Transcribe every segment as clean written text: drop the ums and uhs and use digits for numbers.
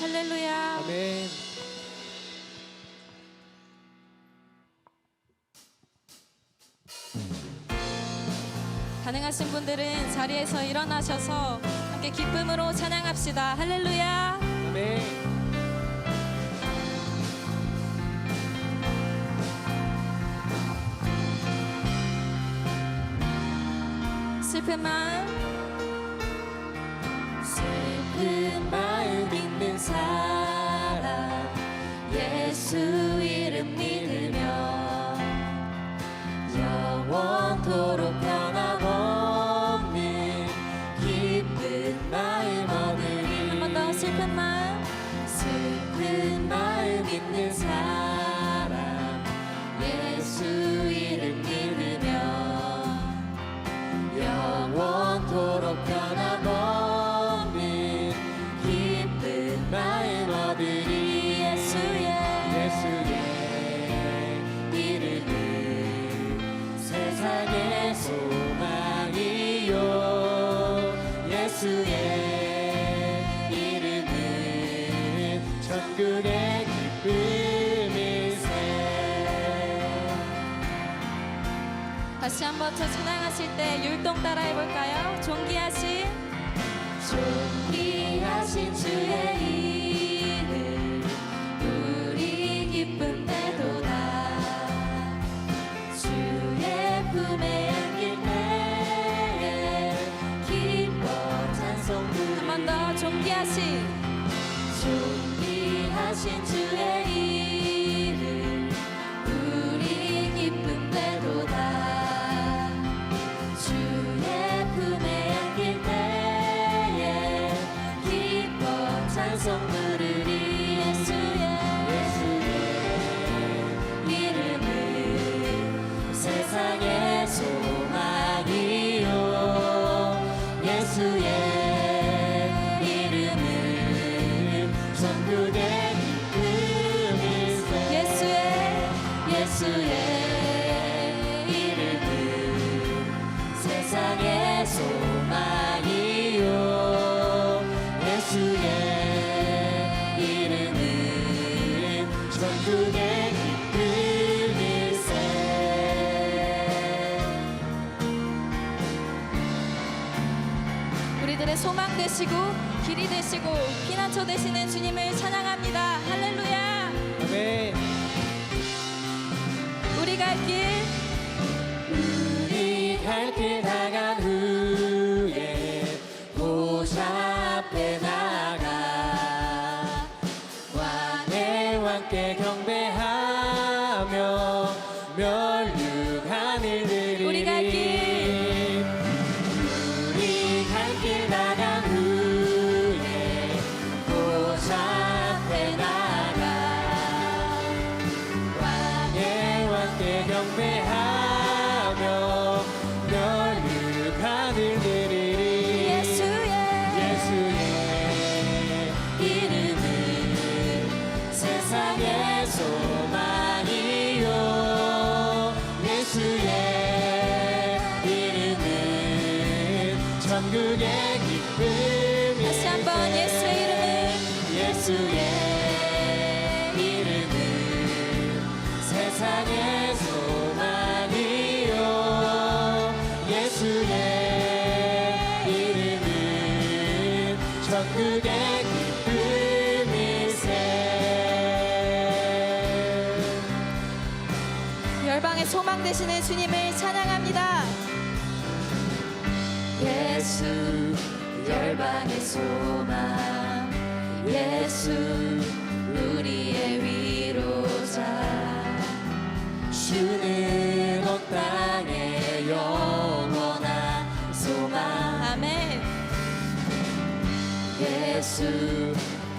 할렐루야. 아멘. 가능하신 분들은 자리에서 일어나셔서 함께 기쁨으로 찬양합시다. 할렐루야. 아멘. 슬픈 마음 있는 사람 예수 이름 믿으며 영원토록 변함없는 기쁜 마음 얻으리. 한 번 더 슬픈 마음 있는 사람 예수 이름 믿으며 영원토록 변함없는 기쁜 마음 얻으리. 예수의 이름은 세상의 소망이요 예수의 이름은 천국의 기쁨일세. 다시 한 번 더 찬양하실 때 율동 따라 해볼까요? 존귀하신 주의 이름 우리 기쁨 되도다. 주의 품에 안길 때에 기뻐 찬송 부르리. 한 번 더 존귀하신 주의 이름 우리 기쁨 되도다. 찬송 부르리. 예수의 이름은 세상의 소망이요 예수의 이름은 천국의 기쁨일세. 예수의 이름은 세상의 소망이요 예수의 천국의 기쁨일세. 우리들의 소망 되시고 길이 되시고 피난처 되시는 주님을 찬양합니다. 할렐루야. 아멘. 우리 갈 길 나간 후에 보좌 앞에 나가 왕께 경배하며 멸류관 일들이. 우리 갈 길 나간 후에 보좌 앞에 나가 왕께 경배하며 멸류관 일들이. 예수의 이름은 세상의 소망이요 예수의 이름은 천국의 기쁨이. 다시 한번 예수의 이름은 세상의 소망이요 예수의 이름은 천국의 기쁨일세. 열방의 소망 되시는 주님을 찬양합니다. 예수 열방의 소망 예수 우리의 위로자 주는 온 땅의 영원한 소망. 아멘. 예수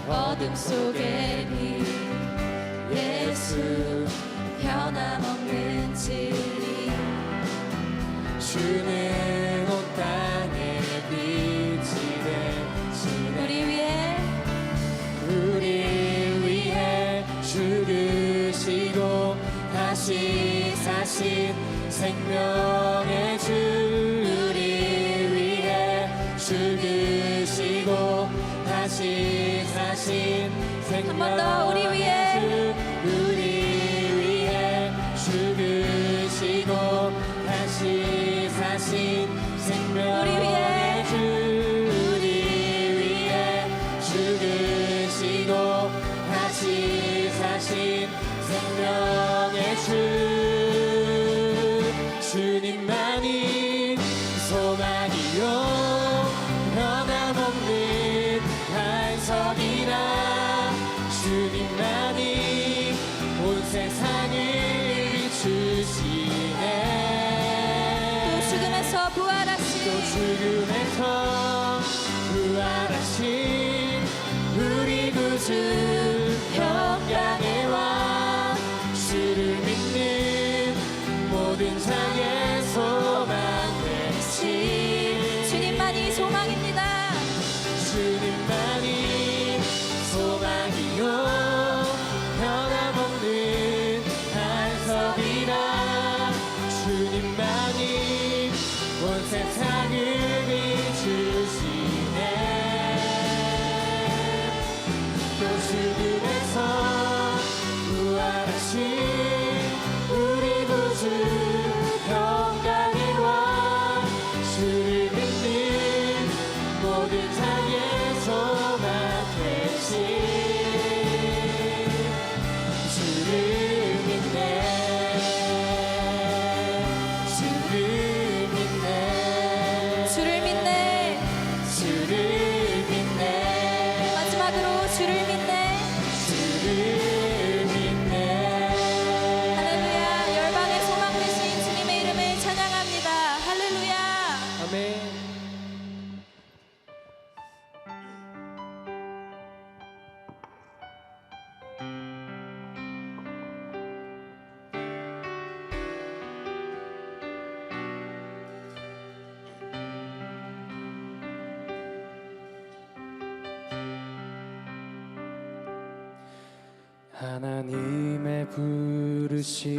어둠 속의 빛 예수 변함없는 진리 주는 온 땅의 빛이 되시네. 우리 위해 죽으시고 다시 사신 생명의 주. 우리 위해 죽으시고 다시 사신 한 번 더 우리 위해 죽으시고 다시 사신 생명의 주 우리 위해 죽으시고 다시 사신 생명의 주 주님만이 소망이요 변함없는 반석이라 주님만이 온 세상을 비추시네 또 죽음에서 부활하신 또 죽음에서 부활하신 우리 구주 평강의 왕 주를 믿는 모든 자의 소망 되시 주님만이 소망입니다. 주님만이 소망이요 변함없는 반석이라 주님만이 온 세상을 비추시네 또 죽음에서 부활하신 우리 구주 평강의 왕 주를 믿는 모든 자의 소망 되신 주를 믿네 주를 믿네 주를 믿네. 주를 믿네 마지막으로 주를 믿네. 주를 믿네 할렐루야. 열방의 소망 되신 주님의 이름을 찬양합니다. 할렐루야. 아멘. 하나님의 부르심에는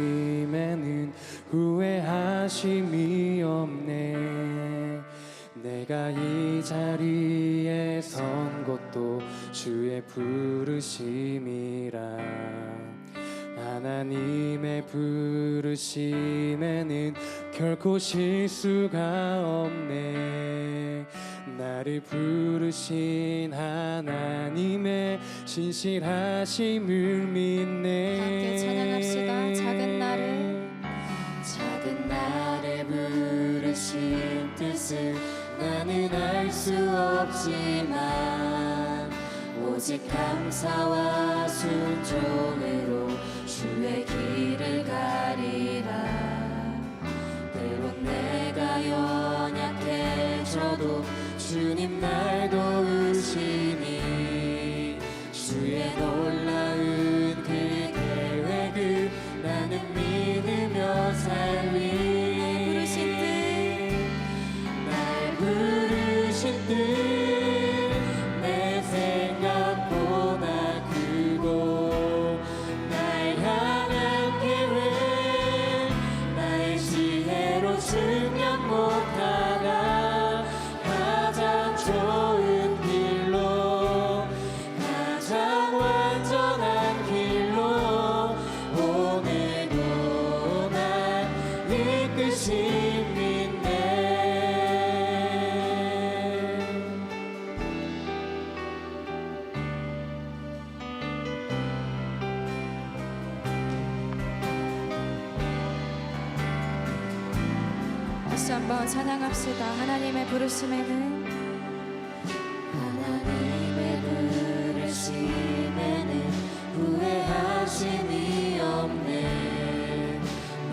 후회하심이 없네 내가 이 자리에 선 것도 주의 부르심이라 하나님의 부르심에는 결코 실수가 없네 나를 부르신 하나님의 신실하심을 믿네 함께 찬양합시다. 작은 나를 부르신 뜻을 나는 알 수 없지만 오직 감사와 순종으로 주의 길을 가리라 때론 내가 연약해져도 주님 날 도우시니 주의 놀라운 그 계획을 나는 믿으며 살리 날 부르신 뜻 내 생각보다 크고 날 향한 계획 나의 지혜로 증명 못하나 가장 좋은 길로 가장 완전한 길로 오늘도 날 이끄십니다 다시 한번 찬양합시다. 하나님의 부르심에는 후회하심이 없네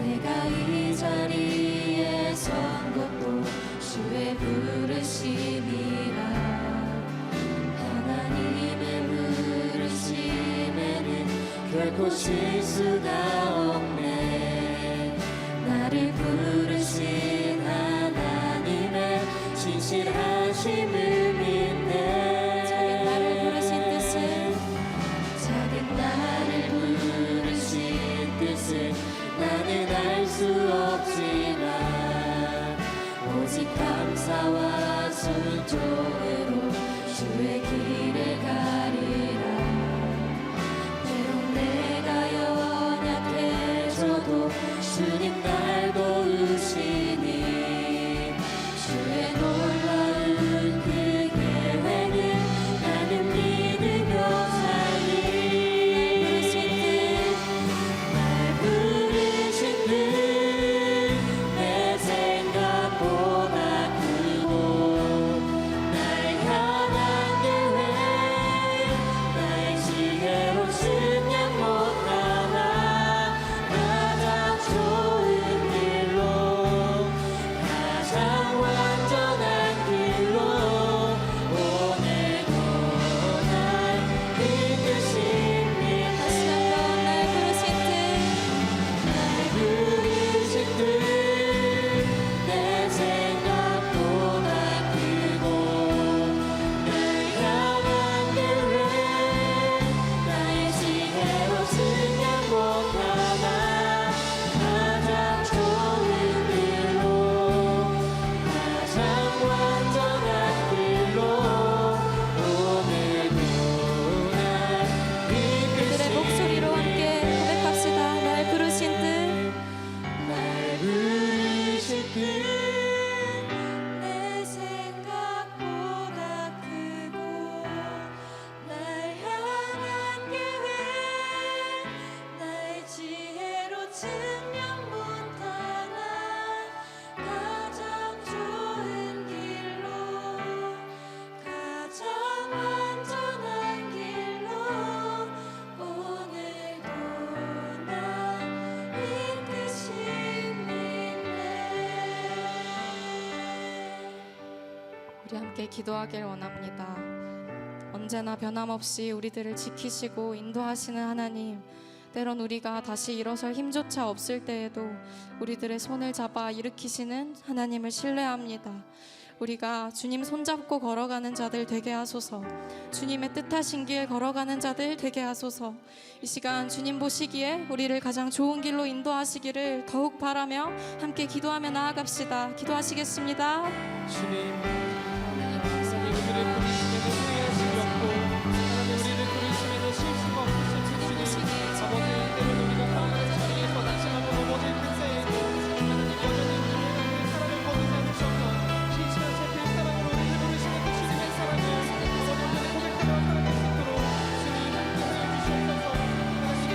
내가 이 자리에 선 것도 주의 부르심이라 하나님의 부르심에는 결코 실수가 없네 나를 부르신 하나님의 신실하심을 믿네 나는 알 수 없지만 오직 감사와 순종으로 주의 길에 함께 기도하길 원합니다. 언제나 변함없이 우리들을 지키시고 인도하시는 하나님, 때론 우리가 다시 일어설 힘조차 없을 때에도 우리들의 손을 잡아 일으키시는 하나님을 신뢰합니다. 우리가 주님 손잡고 걸어가는 자들 되게 하소서. 주님의 뜻하신 길 걸어가는 자들 되게 하소서. 이 시간 주님 보시기에 우리를 가장 좋은 길로 인도하시기를 더욱 바라며 함께 기도하며 나아갑시다. 기도하시겠습니다. 주님, 하나님 우리를 부르시면 후회하심이 없고 하나님 우리를 부르시면 실수가 없으신 주님, 아버지 때로는 우리가 살아가는 자리에서 다시 한번 넘어질 그때에도 하나님 여전히 우리를 사랑을 거두지 않으셔서 시시한 그 사랑으로 우리를 부르시는 그 주님의 사랑을 아버지 고백하며 살아갈 수 있도록 주님 함께하여 주시옵소서. 하나님 주님을 부르시면 감사하게 수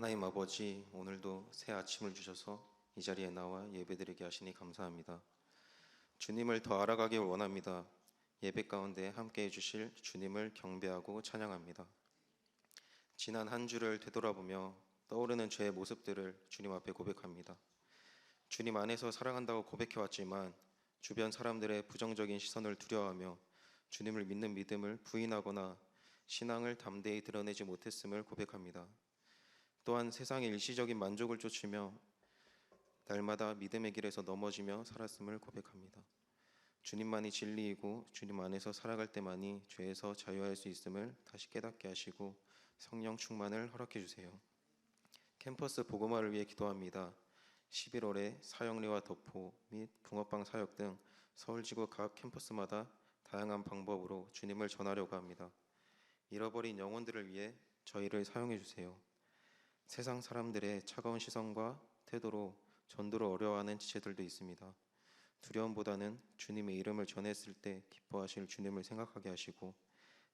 하나님 아버지, 오늘도 새 아침을 주셔서 이 자리에 나와 예배드리게 하시니 감사합니다. 주님을 더 알아가길 원합니다. 예배 가운데 함께해 주실 주님을 경배하고 찬양합니다. 지난 한 주를 되돌아보며 떠오르는 죄의 모습들을 주님 앞에 고백합니다. 주님 안에서 사랑한다고 고백해왔지만 주변 사람들의 부정적인 시선을 두려워하며 주님을 믿는 믿음을 부인하거나 신앙을 담대히 드러내지 못했음을 고백합니다. 또한 세상의 일시적인 만족을 쫓으며 날마다 믿음의 길에서 넘어지며 살았음을 고백합니다. 주님만이 진리이고 주님 안에서 살아갈 때만이 죄에서 자유할 수 있음을 다시 깨닫게 하시고 성령 충만을 허락해 주세요. 캠퍼스 복음화를 위해 기도합니다. 11월에 사형리와 덕포 및 붕어빵 사역 등 서울지구 각 캠퍼스마다 다양한 방법으로 주님을 전하려고 합니다. 잃어버린 영혼들을 위해 저희를 사용해 주세요. 세상 사람들의 차가운 시선과 태도로 전도를 어려워하는 지체들도 있습니다. 두려움보다는 주님의 이름을 전했을 때 기뻐하실 주님을 생각하게 하시고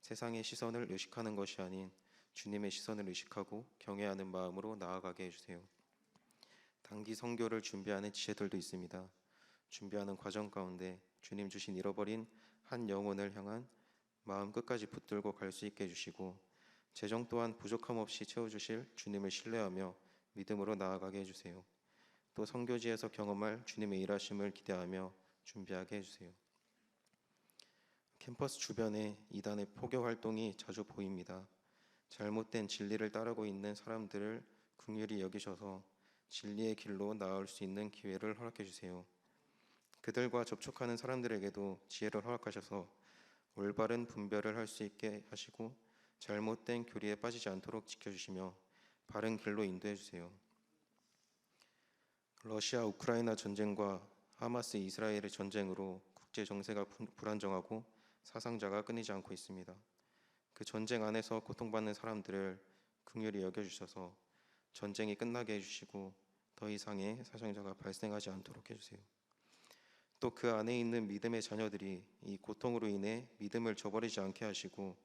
세상의 시선을 의식하는 것이 아닌 주님의 시선을 의식하고 경외하는 마음으로 나아가게 해주세요. 단기 선교를 준비하는 지체들도 있습니다. 준비하는 과정 가운데 주님 주신 잃어버린 한 영혼을 향한 마음 끝까지 붙들고 갈 수 있게 해주시고 재정 또한 부족함 없이 채워주실 주님을 신뢰하며 믿음으로 나아가게 해주세요. 또 선교지에서 경험할 주님의 일하심을 기대하며 준비하게 해주세요. 캠퍼스 주변에 이단의 포교 활동이 자주 보입니다. 잘못된 진리를 따르고 있는 사람들을 긍휼히 여기셔서 진리의 길로 나아올 수 있는 기회를 허락해 주세요. 그들과 접촉하는 사람들에게도 지혜를 허락하셔서 올바른 분별을 할 수 있게 하시고 잘못된 교리에 빠지지 않도록 지켜주시며 바른 길로 인도해 주세요. 러시아 우크라이나 전쟁과 하마스 이스라엘의 전쟁으로 국제 정세가 불안정하고 사상자가 끊이지 않고 있습니다. 그 전쟁 안에서 고통받는 사람들을 긍휼히 여겨주셔서 전쟁이 끝나게 해주시고 더 이상의 사상자가 발생하지 않도록 해주세요. 또 그 안에 있는 믿음의 자녀들이 이 고통으로 인해 믿음을 저버리지 않게 하시고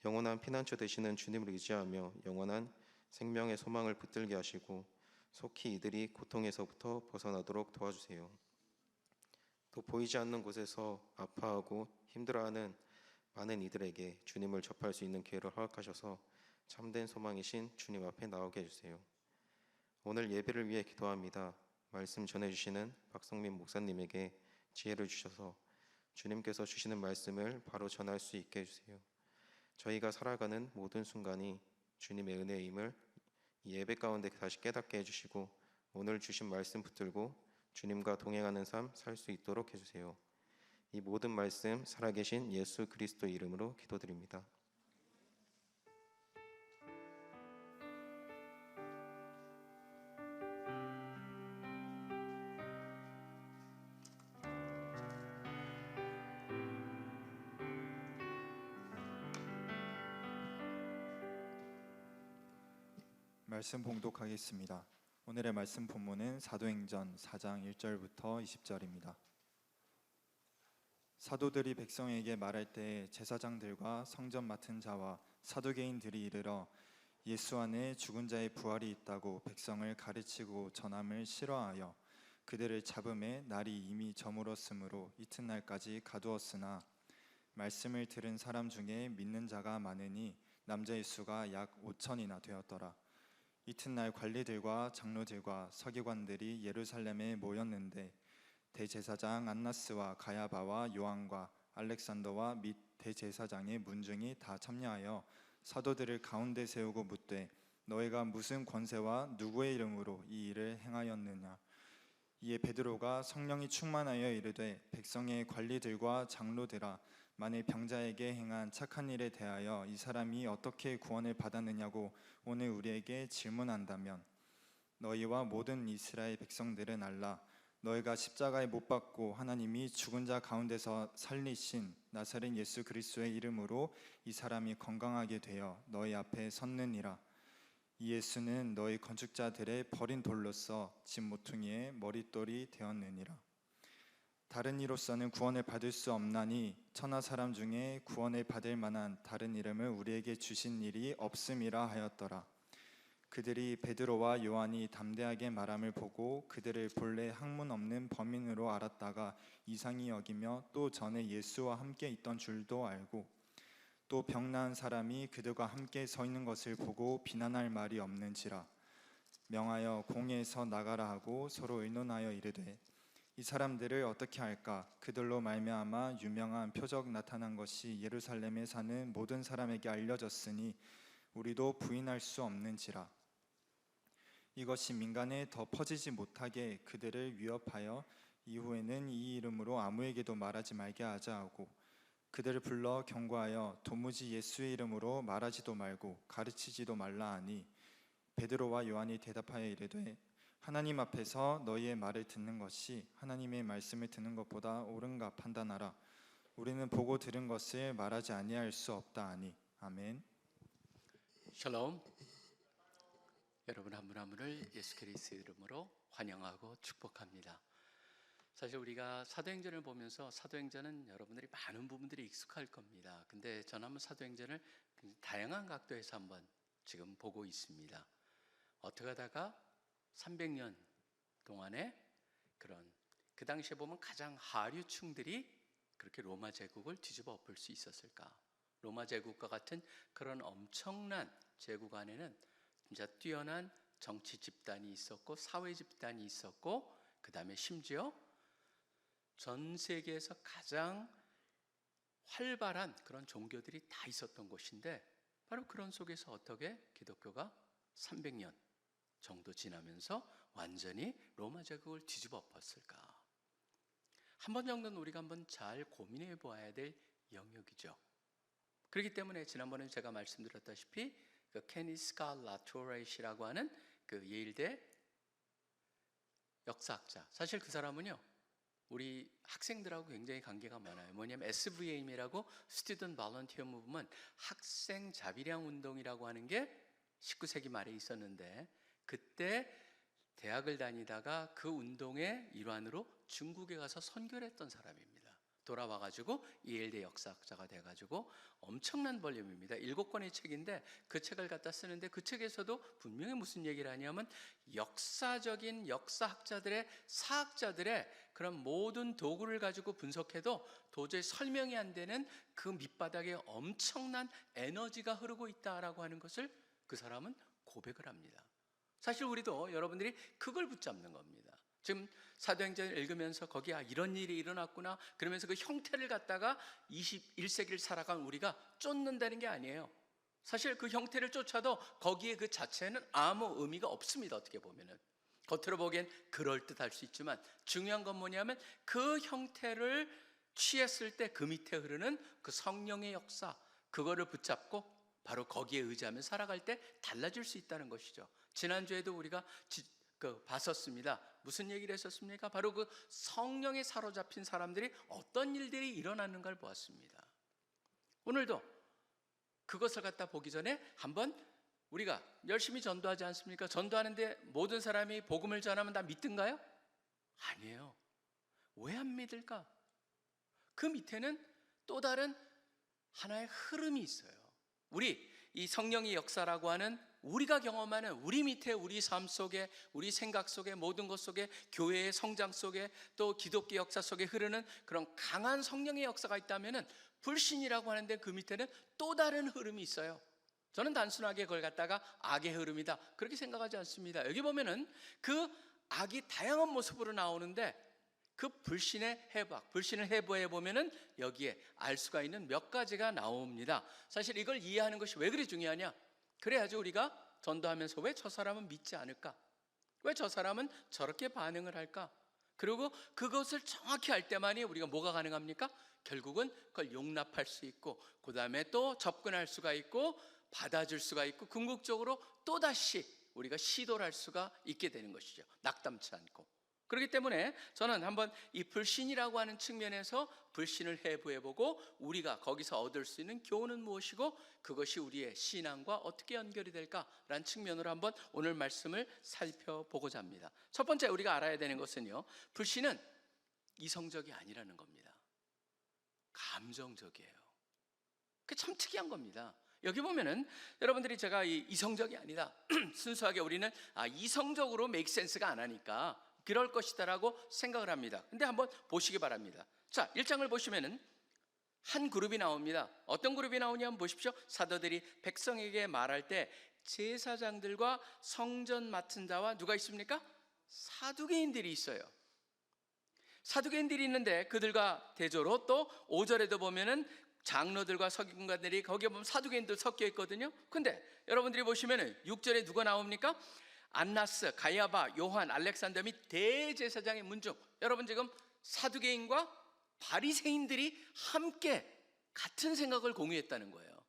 영원한 피난처 되시는 주님을 의지하며 영원한 생명의 소망을 붙들게 하시고 속히 이들이 고통에서부터 벗어나도록 도와주세요. 또 보이지 않는 곳에서 아파하고 힘들어하는 많은 이들에게 주님을 접할 수 있는 기회를 허락하셔서 참된 소망이신 주님 앞에 나오게 해주세요. 오늘 예배를 위해 기도합니다. 말씀 전해주시는 박성민 목사님에게 지혜를 주셔서 주님께서 주시는 말씀을 바로 전할 수 있게 해주세요. 저희가 살아가는 모든 순간이 주님의 은혜임을 이 예배 가운데 다시 깨닫게 해주시고 오늘 주신 말씀 붙들고 주님과 동행하는 삶 살 수 있도록 해주세요. 이 모든 말씀 살아계신 예수 그리스도 이름으로 기도드립니다. 말씀 봉독하겠습니다. 오늘의 말씀 본문은 사도행전 4장 1절부터 20절입니다. 사도들이 백성에게 말할 때 제사장들과 성전 맡은 자와 사두개인들이 이르러 예수 안에 죽은 자의 부활이 있다고 백성을 가르치고 전함을 싫어하여 그들을 잡음에 날이 이미 저물었으므로 이튿날까지 가두었으나 말씀을 들은 사람 중에 믿는 자가 많으니 남자의 수가 약 5천이나 되었더라. 이튿날 관리들과 장로들과 서기관들이 예루살렘에 모였는데 대제사장 안나스와 가야바와 요한과 알렉산더와 및 대제사장의 문중이 다 참여하여 사도들을 가운데 세우고 묻되 너희가 무슨 권세와 누구의 이름으로 이 일을 행하였느냐. 이에 베드로가 성령이 충만하여 이르되 백성의 관리들과 장로들아 만일 병자에게 행한 착한 일에 대하여 이 사람이 어떻게 구원을 받았느냐고 오늘 우리에게 질문한다면 너희와 모든 이스라엘 백성들은 알라. 너희가 십자가에 못 박고 하나님이 죽은 자 가운데서 살리신 나사렛 예수 그리스도의 이름으로 이 사람이 건강하게 되어 너희 앞에 섰느니라. 이 예수는 너희 건축자들의 버린 돌로서 집 모퉁이의 머릿돌이 되었느니라. 다른 이로서는 구원을 받을 수 없나니 천하 사람 중에 구원을 받을 만한 다른 이름을 우리에게 주신 일이 없음이라 하였더라. 그들이 베드로와 요한이 담대하게 말함을 보고 그들을 본래 학문 없는 범인으로 알았다가 이상히 여기며 또 전에 예수와 함께 있던 줄도 알고 또 병나은 사람이 그들과 함께 서 있는 것을 보고 비난할 말이 없는지라 명하여 공회에서 나가라 하고 서로 의논하여 이르되 이 사람들을 어떻게 할까? 그들로 말미암아 유명한 표적 나타난 것이 예루살렘에 사는 모든 사람에게 알려졌으니 우리도 부인할 수 없는지라. 이것이 민간에 더 퍼지지 못하게 그들을 위협하여 이후에는 이 이름으로 아무에게도 말하지 말게 하자 하고 그들을 불러 경고하여 도무지 예수의 이름으로 말하지도 말고 가르치지도 말라 하니 베드로와 요한이 대답하여 이르되 하나님 앞에서 너희의 말을 듣는 것이 하나님의 말씀을 듣는 것보다 옳은가 판단하라. 우리는 보고 들은 것을 말하지 아니할 수 없다 하니. 아멘. 샬롬. 여러분 한 분 한 분을 예수 그리스도의 이름으로 환영하고 축복합니다. 사실 우리가 사도행전을 보면서 사도행전은 여러분들이 많은 부분들이 익숙할 겁니다. 근데 저는 한번 사도행전을 다양한 각도에서 한번 지금 보고 있습니다. 어떻게 하다가 300년 동안에 그런 그 당시에 보면 가장 하류층들이 그렇게 로마 제국을 뒤집어 엎을 수 있었을까? 로마 제국과 같은 그런 엄청난 제국 안에는 진짜 뛰어난 정치 집단이 있었고 사회 집단이 있었고 그 다음에 심지어 전 세계에서 가장 활발한 그런 종교들이 다 있었던 곳인데 바로 그런 속에서 어떻게 기독교가 300년 정도 지나면서 완전히 로마 제국을 뒤집어 엎었을까? 한 번 정도는 우리가 한번 잘 고민해 보아야 될 영역이죠. 그렇기 때문에 지난번에 제가 말씀드렸다시피 그 케니스 라토레시라고 하는 그 예일대 역사학자, 사실 그 사람은요 우리 학생들하고 굉장히 관계가 많아요. 뭐냐면 SVM이라고 Student Volunteer Movement, 학생 자비량 운동이라고 하는 게 19세기 말에 있었는데 그때 대학을 다니다가 그 운동의 일환으로 중국에 가서 선교를 했던 사람입니다. 돌아와가지고 이엘대 역사학자가 돼가지고 엄청난 볼륨입니다. 7권의 책인데 그 책을 갖다 쓰는데 그 책에서도 분명히 무슨 얘기를 하냐면 역사적인 역사학자들의 사학자들의 그런 모든 도구를 가지고 분석해도 도저히 설명이 안 되는 그 밑바닥에 엄청난 에너지가 흐르고 있다라고 하는 것을 그 사람은 고백을 합니다. 사실 우리도 여러분들이 그걸 붙잡는 겁니다. 지금 사도행전을 읽으면서 거기에 이런 일이 일어났구나 그러면서 그 형태를 갖다가 21세기를 살아간 우리가 쫓는다는 게 아니에요. 사실 그 형태를 쫓아도 거기에 그 자체는 아무 의미가 없습니다. 어떻게 보면은 겉으로 보기엔 그럴듯할 수 있지만 중요한 건 뭐냐면 그 형태를 취했을 때 그 밑에 흐르는 그 성령의 역사, 그거를 붙잡고 바로 거기에 의지하며 살아갈 때 달라질 수 있다는 것이죠. 지난주에도 우리가 봤었습니다. 무슨 얘기를 했었습니까? 바로 그 성령에 사로잡힌 사람들이 어떤 일들이 일어나는 걸 보았습니다. 오늘도 그것을 갖다 보기 전에 한번 우리가 열심히 전도하지 않습니까? 전도하는데 모든 사람이 복음을 전하면 다 믿든가요? 아니에요. 왜 안 믿을까? 그 밑에는 또 다른 하나의 흐름이 있어요. 우리 이 성령의 역사라고 하는 우리가 경험하는 우리 밑에 우리 삶 속에 우리 생각 속에 모든 것 속에 교회의 성장 속에 또 기독교 역사 속에 흐르는 그런 강한 성령의 역사가 있다면은 불신이라고 하는데 그 밑에는 또 다른 흐름이 있어요. 저는 단순하게 그걸 갖다가 악의 흐름이다 그렇게 생각하지 않습니다. 여기 보면은 그 악이 다양한 모습으로 나오는데 그 불신의 해박, 불신을 해부해 보면은 여기에 알 수가 있는 몇 가지가 나옵니다. 사실 이걸 이해하는 것이 왜 그리 중요하냐? 그래야지 우리가 전도하면서 왜 저 사람은 믿지 않을까? 왜 저 사람은 저렇게 반응을 할까? 그리고 그것을 정확히 알 때만이 우리가 뭐가 가능합니까? 결국은 그걸 용납할 수 있고 그 다음에 또 접근할 수가 있고 받아줄 수가 있고 궁극적으로 또다시 우리가 시도를 할 수가 있게 되는 것이죠. 낙담치 않고. 그렇기 때문에 저는 한번 이 불신이라고 하는 측면에서 불신을 해부해보고 우리가 거기서 얻을 수 있는 교훈은 무엇이고 그것이 우리의 신앙과 어떻게 연결이 될까라는 측면으로 한번 오늘 말씀을 살펴보고자 합니다. 첫 번째 우리가 알아야 되는 것은요, 불신은 이성적이 아니라는 겁니다. 감정적이에요. 그게 참 특이한 겁니다. 여기 보면은 여러분들이 제가 이성적이 아니다 순수하게 우리는 이성적으로 make sense가 안 하니까 그럴 것이다라고 생각을 합니다. 근데 한번 보시기 바랍니다. 자, 1장을 보시면은 한 그룹이 나옵니다. 어떤 그룹이 나오냐면 보십시오. 사도들이 백성에게 말할 때 제사장들과 성전 맡은 자와 누가 있습니까? 사두개인들이 있어요. 사두개인들이 있는데 그들과 대조로 또 5절에도 보면은 장로들과 서기관들이 거기에 보면 사두개인들 섞여 있거든요. 근데 여러분들이 보시면은 6절에 누가 나옵니까? 안나스, 가야바, 요한, 알렉산더 및 대제사장의 문중. 여러분 지금 사두개인과 바리새인들이 함께 같은 생각을 공유했다는 거예요.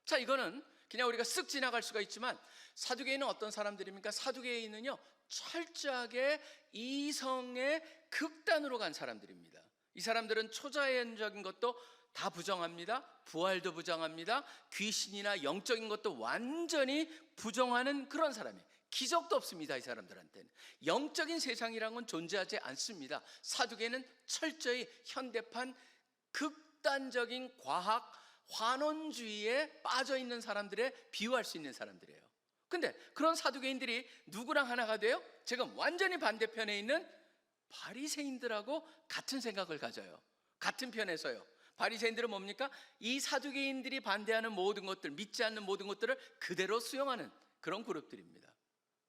자, 이거는 그냥 우리가 쓱 지나갈 수가 있지만 사두개인은 어떤 사람들입니까? 사두개인은요 철저하게 이성의 극단으로 간 사람들입니다. 이 사람들은 초자연적인 것도 다 부정합니다. 부활도 부정합니다. 귀신이나 영적인 것도 완전히 부정하는 그런 사람이에요. 기적도 없습니다. 이 사람들한테는 영적인 세상이라는 건 존재하지 않습니다. 사두개는 철저히 현대판 극단적인 과학 환원주의에 빠져있는 사람들에 비유할 수 있는 사람들이에요. 근데 그런 사두개인들이 누구랑 하나가 돼요? 지금 완전히 반대편에 있는 바리새인들하고 같은 생각을 가져요. 같은 편에서요. 바리새인들은 뭡니까? 이 사두개인들이 반대하는 모든 것들, 믿지 않는 모든 것들을 그대로 수용하는 그런 그룹들입니다.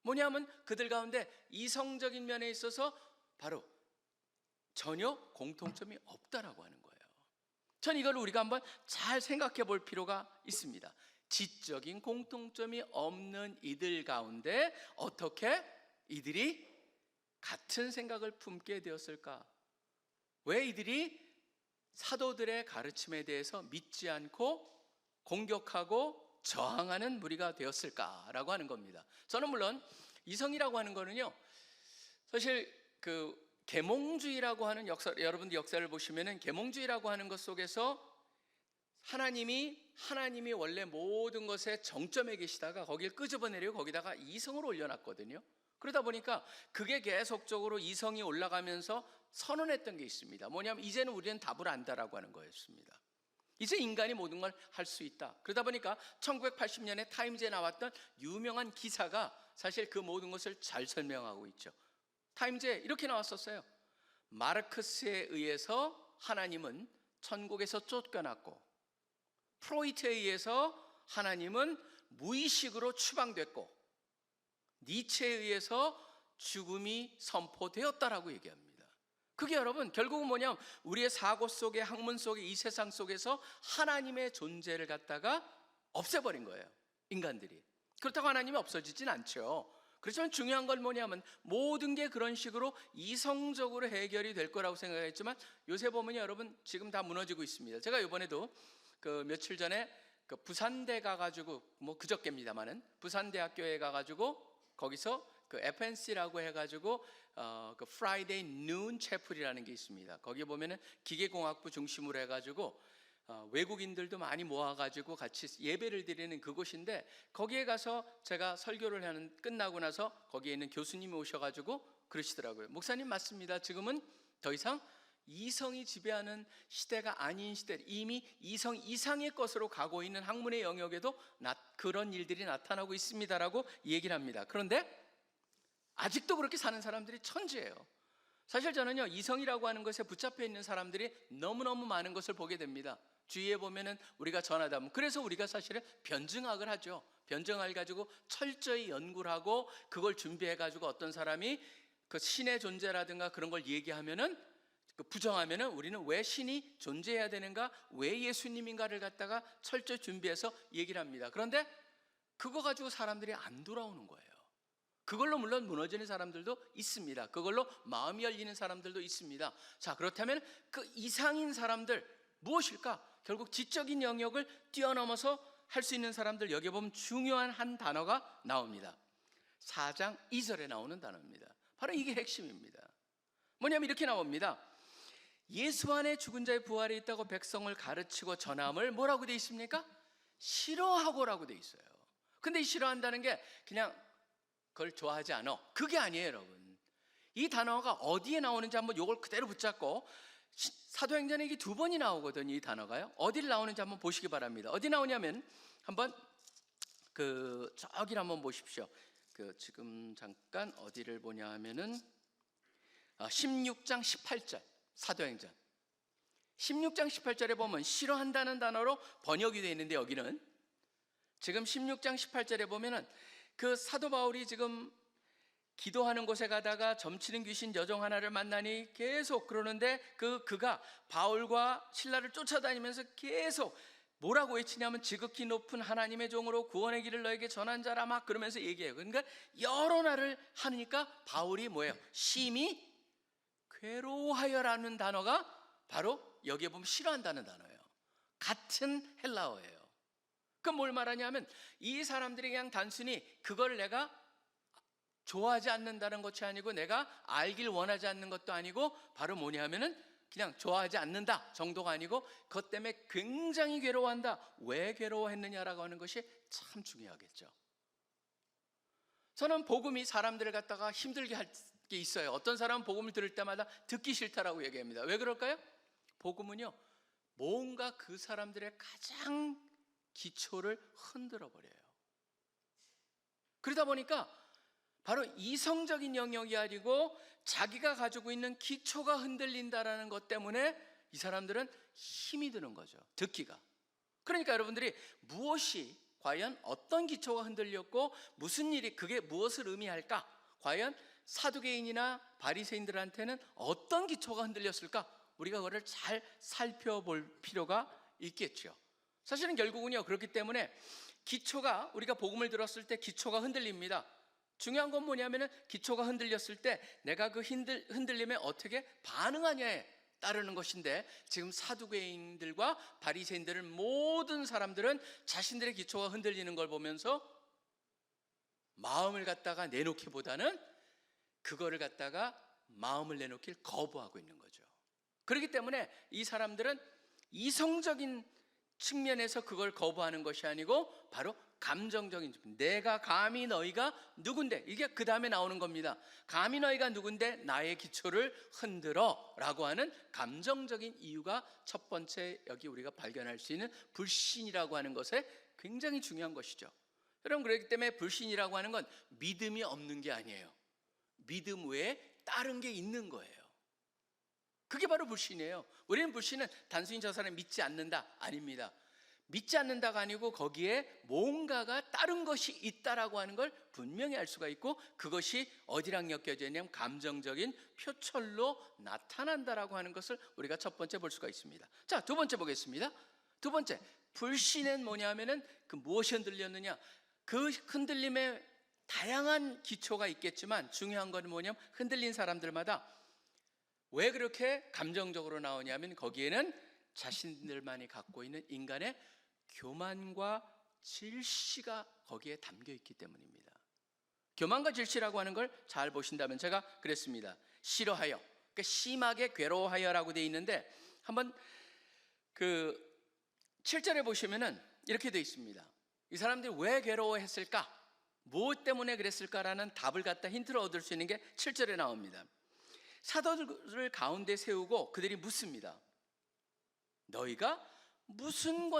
뭐냐면 그들 가운데 이성적인 면에 있어서 바로 전혀 공통점이 없다라고 하는 거예요. 전 이걸 우리가 한번 잘 생각해 볼 필요가 있습니다. 지적인 공통점이 없는 이들 가운데 어떻게 이들이 같은 생각을 품게 되었을까? 왜 이들이 사도들의 가르침에 대해서 믿지 않고 공격하고 저항하는 무리가 되었을까라고 하는 겁니다. 저는 물론 이성이라고 하는 거는요, 사실 그 계몽주의라고 하는 역사, 여러분들 역사를 보시면은 계몽주의라고 하는 것 속에서 하나님이 원래 모든 것의 정점에 계시다가 거기를 끄집어내려고 거기다가 이성을 올려놨거든요. 그러다 보니까 그게 계속적으로 이성이 올라가면서 선언했던 게 있습니다. 뭐냐면 이제는 우리는 답을 안다라고 하는 거였습니다. 이제 인간이 모든 걸 할 수 있다. 그러다 보니까 1980년에 타임즈에 나왔던 유명한 기사가 사실 그 모든 것을 잘 설명하고 있죠. 타임즈에 이렇게 나왔었어요. 마르크스에 의해서 하나님은 천국에서 쫓겨났고, 프로이트에 의해서 하나님은 무의식으로 추방됐고, 니체에 의해서 죽음이 선포되었다라고 얘기합니다. 그게 여러분 결국은 뭐냐면 우리의 사고 속에, 학문 속에, 이 세상 속에서 하나님의 존재를 갖다가 없애버린 거예요, 인간들이. 그렇다고 하나님이 없어지진 않죠. 그렇지만 중요한 건 뭐냐면 모든 게 그런 식으로 이성적으로 해결이 될 거라고 생각했지만 요새 보면 여러분 지금 다 무너지고 있습니다. 제가 이번에도 그 며칠 전에 그 부산대 가가지고, 뭐 그저께입니다만은 부산대학교에 가가지고 거기서 그 FNC라고 해가지고 그 Friday Noon Chapel이라는 게 있습니다. 거기 보면은 기계공학부 중심으로 해가지고 외국인들도 많이 모아가지고 같이 예배를 드리는 그곳인데, 거기에 가서 제가 설교를 하는 끝나고 나서 거기에 있는 교수님이 오셔가지고 그러시더라고요. 목사님 맞습니다. 지금은 더 이상 이성이 지배하는 시대가 아닌 시대, 이미 이성 이상의 것으로 가고 있는 학문의 영역에도 그런 일들이 나타나고 있습니다라고 얘기를 합니다. 그런데 아직도 그렇게 사는 사람들이 천지예요. 사실 저는요, 이성이라고 하는 것에 붙잡혀 있는 사람들이 너무너무 많은 것을 보게 됩니다. 주위에 보면은 우리가 전하다, 그래서 우리가 사실은 변증학을 하죠. 변증학을 가지고 철저히 연구를 하고 그걸 준비해 가지고 어떤 사람이 그 신의 존재라든가 그런 걸 얘기하면은, 부정하면은 우리는 왜 신이 존재해야 되는가, 왜 예수님인가를 갖다가 철저히 준비해서 얘기를 합니다. 그런데 그거 가지고 사람들이 안 돌아오는 거예요. 그걸로 물론 무너지는 사람들도 있습니다. 그걸로 마음이 열리는 사람들도 있습니다. 자, 그렇다면 그 이상인 사람들 무엇일까? 결국 지적인 영역을 뛰어넘어서 할 수 있는 사람들, 여기 보면 중요한 한 단어가 나옵니다. 4장 2절에 나오는 단어입니다. 바로 이게 핵심입니다. 뭐냐면 이렇게 나옵니다. 예수 안에 죽은 자의 부활이 있다고 백성을 가르치고 전함을 뭐라고 돼 있습니까? 싫어하고라고 돼 있어요. 근데 이 싫어한다는 게 그냥 그걸 좋아하지 않아, 그게 아니에요, 여러분. 이 단어가 어디에 나오는지 한번 이걸 그대로 붙잡고, 사도행전에 이게 2번이 나오거든요, 이 단어가요. 어디를 나오는지 한번 보시기 바랍니다. 어디 나오냐면 한번 저기를 한번 보십시오. 지금 잠깐 어디를 보냐 하면은 16장 18절, 사도행전 16장 18절에 보면 싫어한다는 단어로 번역이 되어 있는데, 여기는 지금 16장 18절에 보면은 그 사도 바울이 지금 기도하는 곳에 가다가 점치는 귀신 여종 하나를 만나니 계속 그러는데 그가 바울과 실라를 쫓아다니면서 계속 뭐라고 외치냐면 지극히 높은 하나님의 종으로 구원의 길을 너에게 전한 자라, 막 그러면서 얘기해요. 그러니까 여러 날을 하니까 바울이 뭐예요? 심히 괴로워하여라는 단어가 바로 여기에 보면 싫어한다는 단어예요. 같은 헬라어예요. 그럼 뭘 말하냐면 이 사람들이 그냥 단순히 그걸 내가 좋아하지 않는다는 것이 아니고 내가 알길 원하지 않는 것도 아니고 바로 뭐냐면은 그냥 좋아하지 않는다 정도가 아니고 그것 때문에 굉장히 괴로워한다. 왜 괴로워했느냐라고 하는 것이 참 중요하겠죠. 저는 복음이 사람들을 갖다가 힘들게 할 게 있어요. 어떤 사람은 복음을 들을 때마다 듣기 싫다라고 얘기합니다. 왜 그럴까요? 복음은요, 뭔가 그 사람들의 가장 기초를 흔들어 버려요. 그러다 보니까 바로 이성적인 영역이 아니고 자기가 가지고 있는 기초가 흔들린다라는 것 때문에 이 사람들은 힘이 드는 거죠, 듣기가. 그러니까 여러분들이 무엇이 과연 어떤 기초가 흔들렸고 무슨 일이, 그게 무엇을 의미할까? 과연 사두개인이나 바리새인들한테는 어떤 기초가 흔들렸을까? 우리가 그거를 잘 살펴볼 필요가 있겠죠. 사실은 결국은요, 그렇기 때문에 기초가, 우리가 복음을 들었을 때 기초가 흔들립니다. 중요한 건 뭐냐면은 기초가 흔들렸을 때 내가 그 흔들림에 어떻게 반응하냐에 따르는 것인데, 지금 사두개인들과 바리새인들은 모든 사람들은 자신들의 기초가 흔들리는 걸 보면서 마음을 갖다가 내놓기보다는 그거를 갖다가 마음을 내놓길 거부하고 있는 거죠. 그렇기 때문에 이 사람들은 이성적인 측면에서 그걸 거부하는 것이 아니고 바로 감정적인, 내가 감히 너희가 누군데, 이게 그 다음에 나오는 겁니다. 감히 너희가 누군데 나의 기초를 흔들어 라고 하는 감정적인 이유가 첫 번째 여기 우리가 발견할 수 있는 불신이라고 하는 것에 굉장히 중요한 것이죠. 여러분, 그렇기 때문에 불신이라고 하는 건 믿음이 없는 게 아니에요. 믿음 외에 다른 게 있는 거예요. 그게 바로 불신이에요. 우리는 불신은 단순히 저 사람 믿지 않는다, 아닙니다. 믿지 않는다가 아니고 거기에 뭔가가 다른 것이 있다라고 하는 걸 분명히 알 수가 있고, 그것이 어디랑 엮여져 있냐면 감정적인 표철로 나타난다라고 하는 것을 우리가 첫 번째 볼 수가 있습니다. 자, 두 번째 보겠습니다. 두 번째, 불신은 뭐냐면은 그 무엇이 흔들렸느냐, 그 흔들림에 다양한 기초가 있겠지만 중요한 건 뭐냐면 흔들린 사람들마다 왜 그렇게 감정적으로 나오냐면 거기에는 자신들만이 갖고 있는 인간의 교만과 질시가 거기에 담겨 있기 때문입니다. 교만과 질시라고 하는 걸 잘 보신다면, 제가 그랬습니다. 싫어하여, 그러니까 심하게 괴로워하여라고 되어 있는데, 한번 그 7절에 보시면은 이렇게 되어 있습니다. 이 사람들이 왜 괴로워했을까? 무엇 때문에 그랬을까라는 답을 갖다 힌트를 얻을 수 있는 게 7절에 나옵니다. 사도들을 가운데 세우고 그들이 묻습니다. 너희가 무슨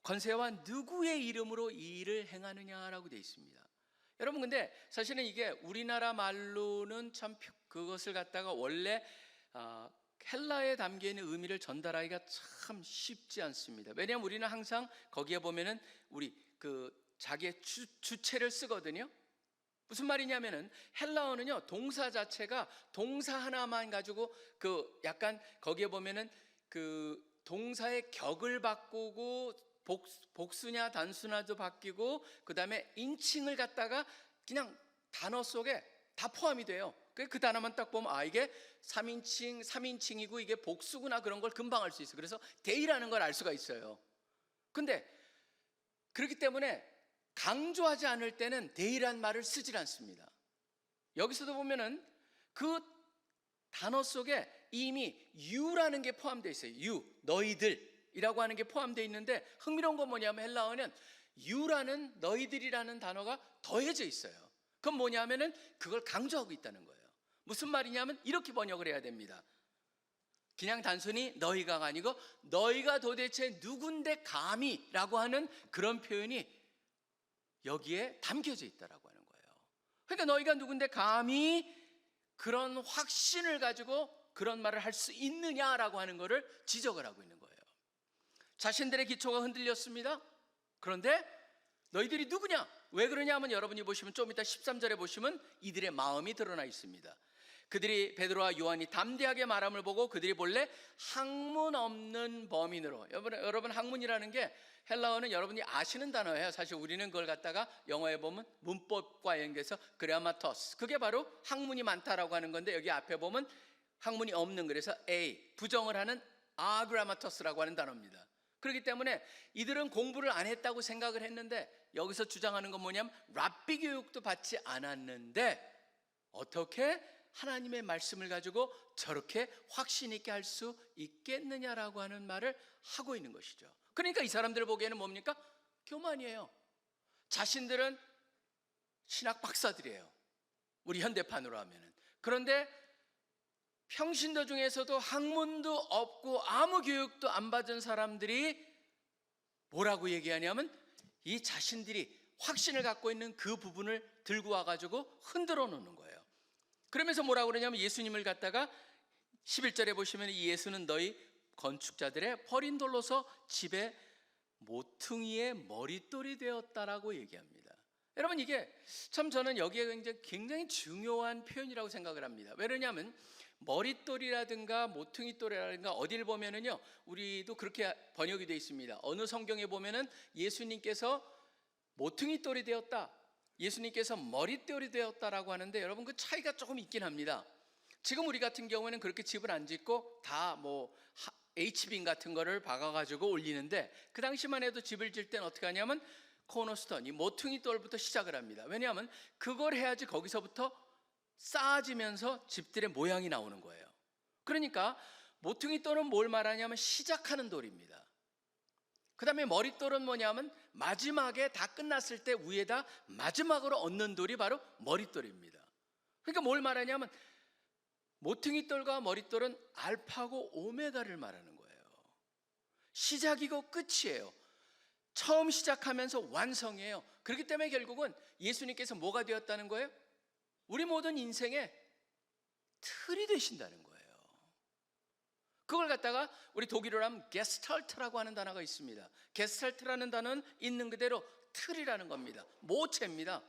권세와 누구의 이름으로 이 일을 행하느냐라고 되어 있습니다. 여러분, 근데 사실은 이게 우리나라 말로는 참 그것을 갖다가 원래 헬라에 담겨 있는 의미를 전달하기가 참 쉽지 않습니다. 왜냐하면 우리는 항상 거기에 보면은 우리 그 자기의 주체를 쓰거든요. 무슨 말이냐면은 헬라어는요, 동사 자체가 동사 하나만 가지고 그 약간 거기에 보면은 그 동사의 격을 바꾸고 복수냐 단수냐도 바뀌고, 그 다음에 인칭을 갖다가 그냥 단어 속에 다 포함이 돼요. 그 단어만 딱 보면 이게 3인칭이고 이게 복수구나, 그런 걸 금방 알 수 있어요. 그래서 데이라는 걸 알 수가 있어요. 근데 그렇기 때문에 강조하지 않을 때는 데이란 말을 쓰질 않습니다. 여기서도 보면은 그 단어 속에 이미 you라는 게 포함되어 있어요. you, 너희들이라고 하는 게 포함되어 있는데, 흥미로운 건 뭐냐면 헬라어는 you라는, 너희들이라는 단어가 더해져 있어요. 그건 뭐냐면은 그걸 강조하고 있다는 거예요. 무슨 말이냐면 이렇게 번역을 해야 됩니다. 그냥 단순히 너희가 아니고 너희가 도대체 누군데 감히라고 하는 그런 표현이 여기에 담겨져 있다라고 하는 거예요. 그러니까 너희가 누군데 감히 그런 확신을 가지고 그런 말을 할 수 있느냐라고 하는 것을 지적을 하고 있는 거예요. 자신들의 기초가 흔들렸습니다. 그런데 너희들이 누구냐? 왜 그러냐 하면 여러분이 보시면 좀 이따 13절에 보시면 이들의 마음이 드러나 있습니다. 그들이 베드로와 요한이 담대하게 말함을 보고 그들이 본래 학문 없는 범인으로, 여러분 학문이라는 게 헬라어는 여러분이 아시는 단어예요. 사실 우리는 그걸 갖다가 영어에 보면 문법과 연계해서 그라마토스, 그게 바로 학문이 많다라고 하는 건데, 여기 앞에 보면 학문이 없는, 그래서 A, 부정을 하는 아그라마토스라고 하는 단어입니다. 그렇기 때문에 이들은 공부를 안 했다고 생각을 했는데, 여기서 주장하는 건 뭐냐면 랍비 교육도 받지 않았는데 어떻게 하나님의 말씀을 가지고 저렇게 확신 있게 할 수 있겠느냐라고 하는 말을 하고 있는 것이죠. 그러니까 이 사람들 보기에는 뭡니까? 교만이에요. 자신들은 신학 박사들이에요, 우리 현대판으로 하면은. 그런데 평신도 중에서도 학문도 없고 아무 교육도 안 받은 사람들이 뭐라고 얘기하냐면 이 자신들이 확신을 갖고 있는 그 부분을 들고 와가지고 흔들어 놓는 거예요. 그러면서 뭐라고 그러냐면 예수님을 갖다가 11절에 보시면 이 예수는 너희 건축자들의 버린 돌로서 집에 모퉁이의 머릿돌이 되었다라고 얘기합니다. 여러분, 이게 참 저는 여기에 굉장히 중요한 표현이라고 생각을 합니다. 왜냐하면 머릿돌이라든가 모퉁이돌이라든가 어딜 보면은요, 우리도 그렇게 번역이 되어 있습니다. 어느 성경에 보면은 예수님께서 모퉁이돌이 되었다, 예수님께서 머릿돌이 되었다라고 하는데, 여러분 그 차이가 조금 있긴 합니다. 지금 우리 같은 경우에는 그렇게 집을 안 짓고 다 뭐 H빔 같은 거를 박아가지고 올리는데, 그 당시만 해도 집을 질 때는 어떻게 하냐면 코너스톤, 이 모퉁이돌부터 시작을 합니다. 왜냐하면 그걸 해야지 거기서부터 쌓아지면서 집들의 모양이 나오는 거예요. 그러니까 모퉁이돌은 뭘 말하냐면 시작하는 돌입니다. 그 다음에 머릿돌은 뭐냐면 마지막에 다 끝났을 때 위에다 마지막으로 얹는 돌이 바로 머릿돌입니다. 그러니까 뭘 말하냐면 모퉁이돌과 머릿돌은 알파고 오메가를 말하는 거예요. 시작이고 끝이에요. 처음 시작하면서 완성이에요. 그렇기 때문에 결국은 예수님께서 뭐가 되었다는 거예요? 우리 모든 인생의 틀이 되신다는 거예요. 그걸 갖다가 우리 독일어로 하면 게스탈트라고 하는 단어가 있습니다. 게스탈트라는 단어는 있는 그대로 틀이라는 겁니다. 모체입니다.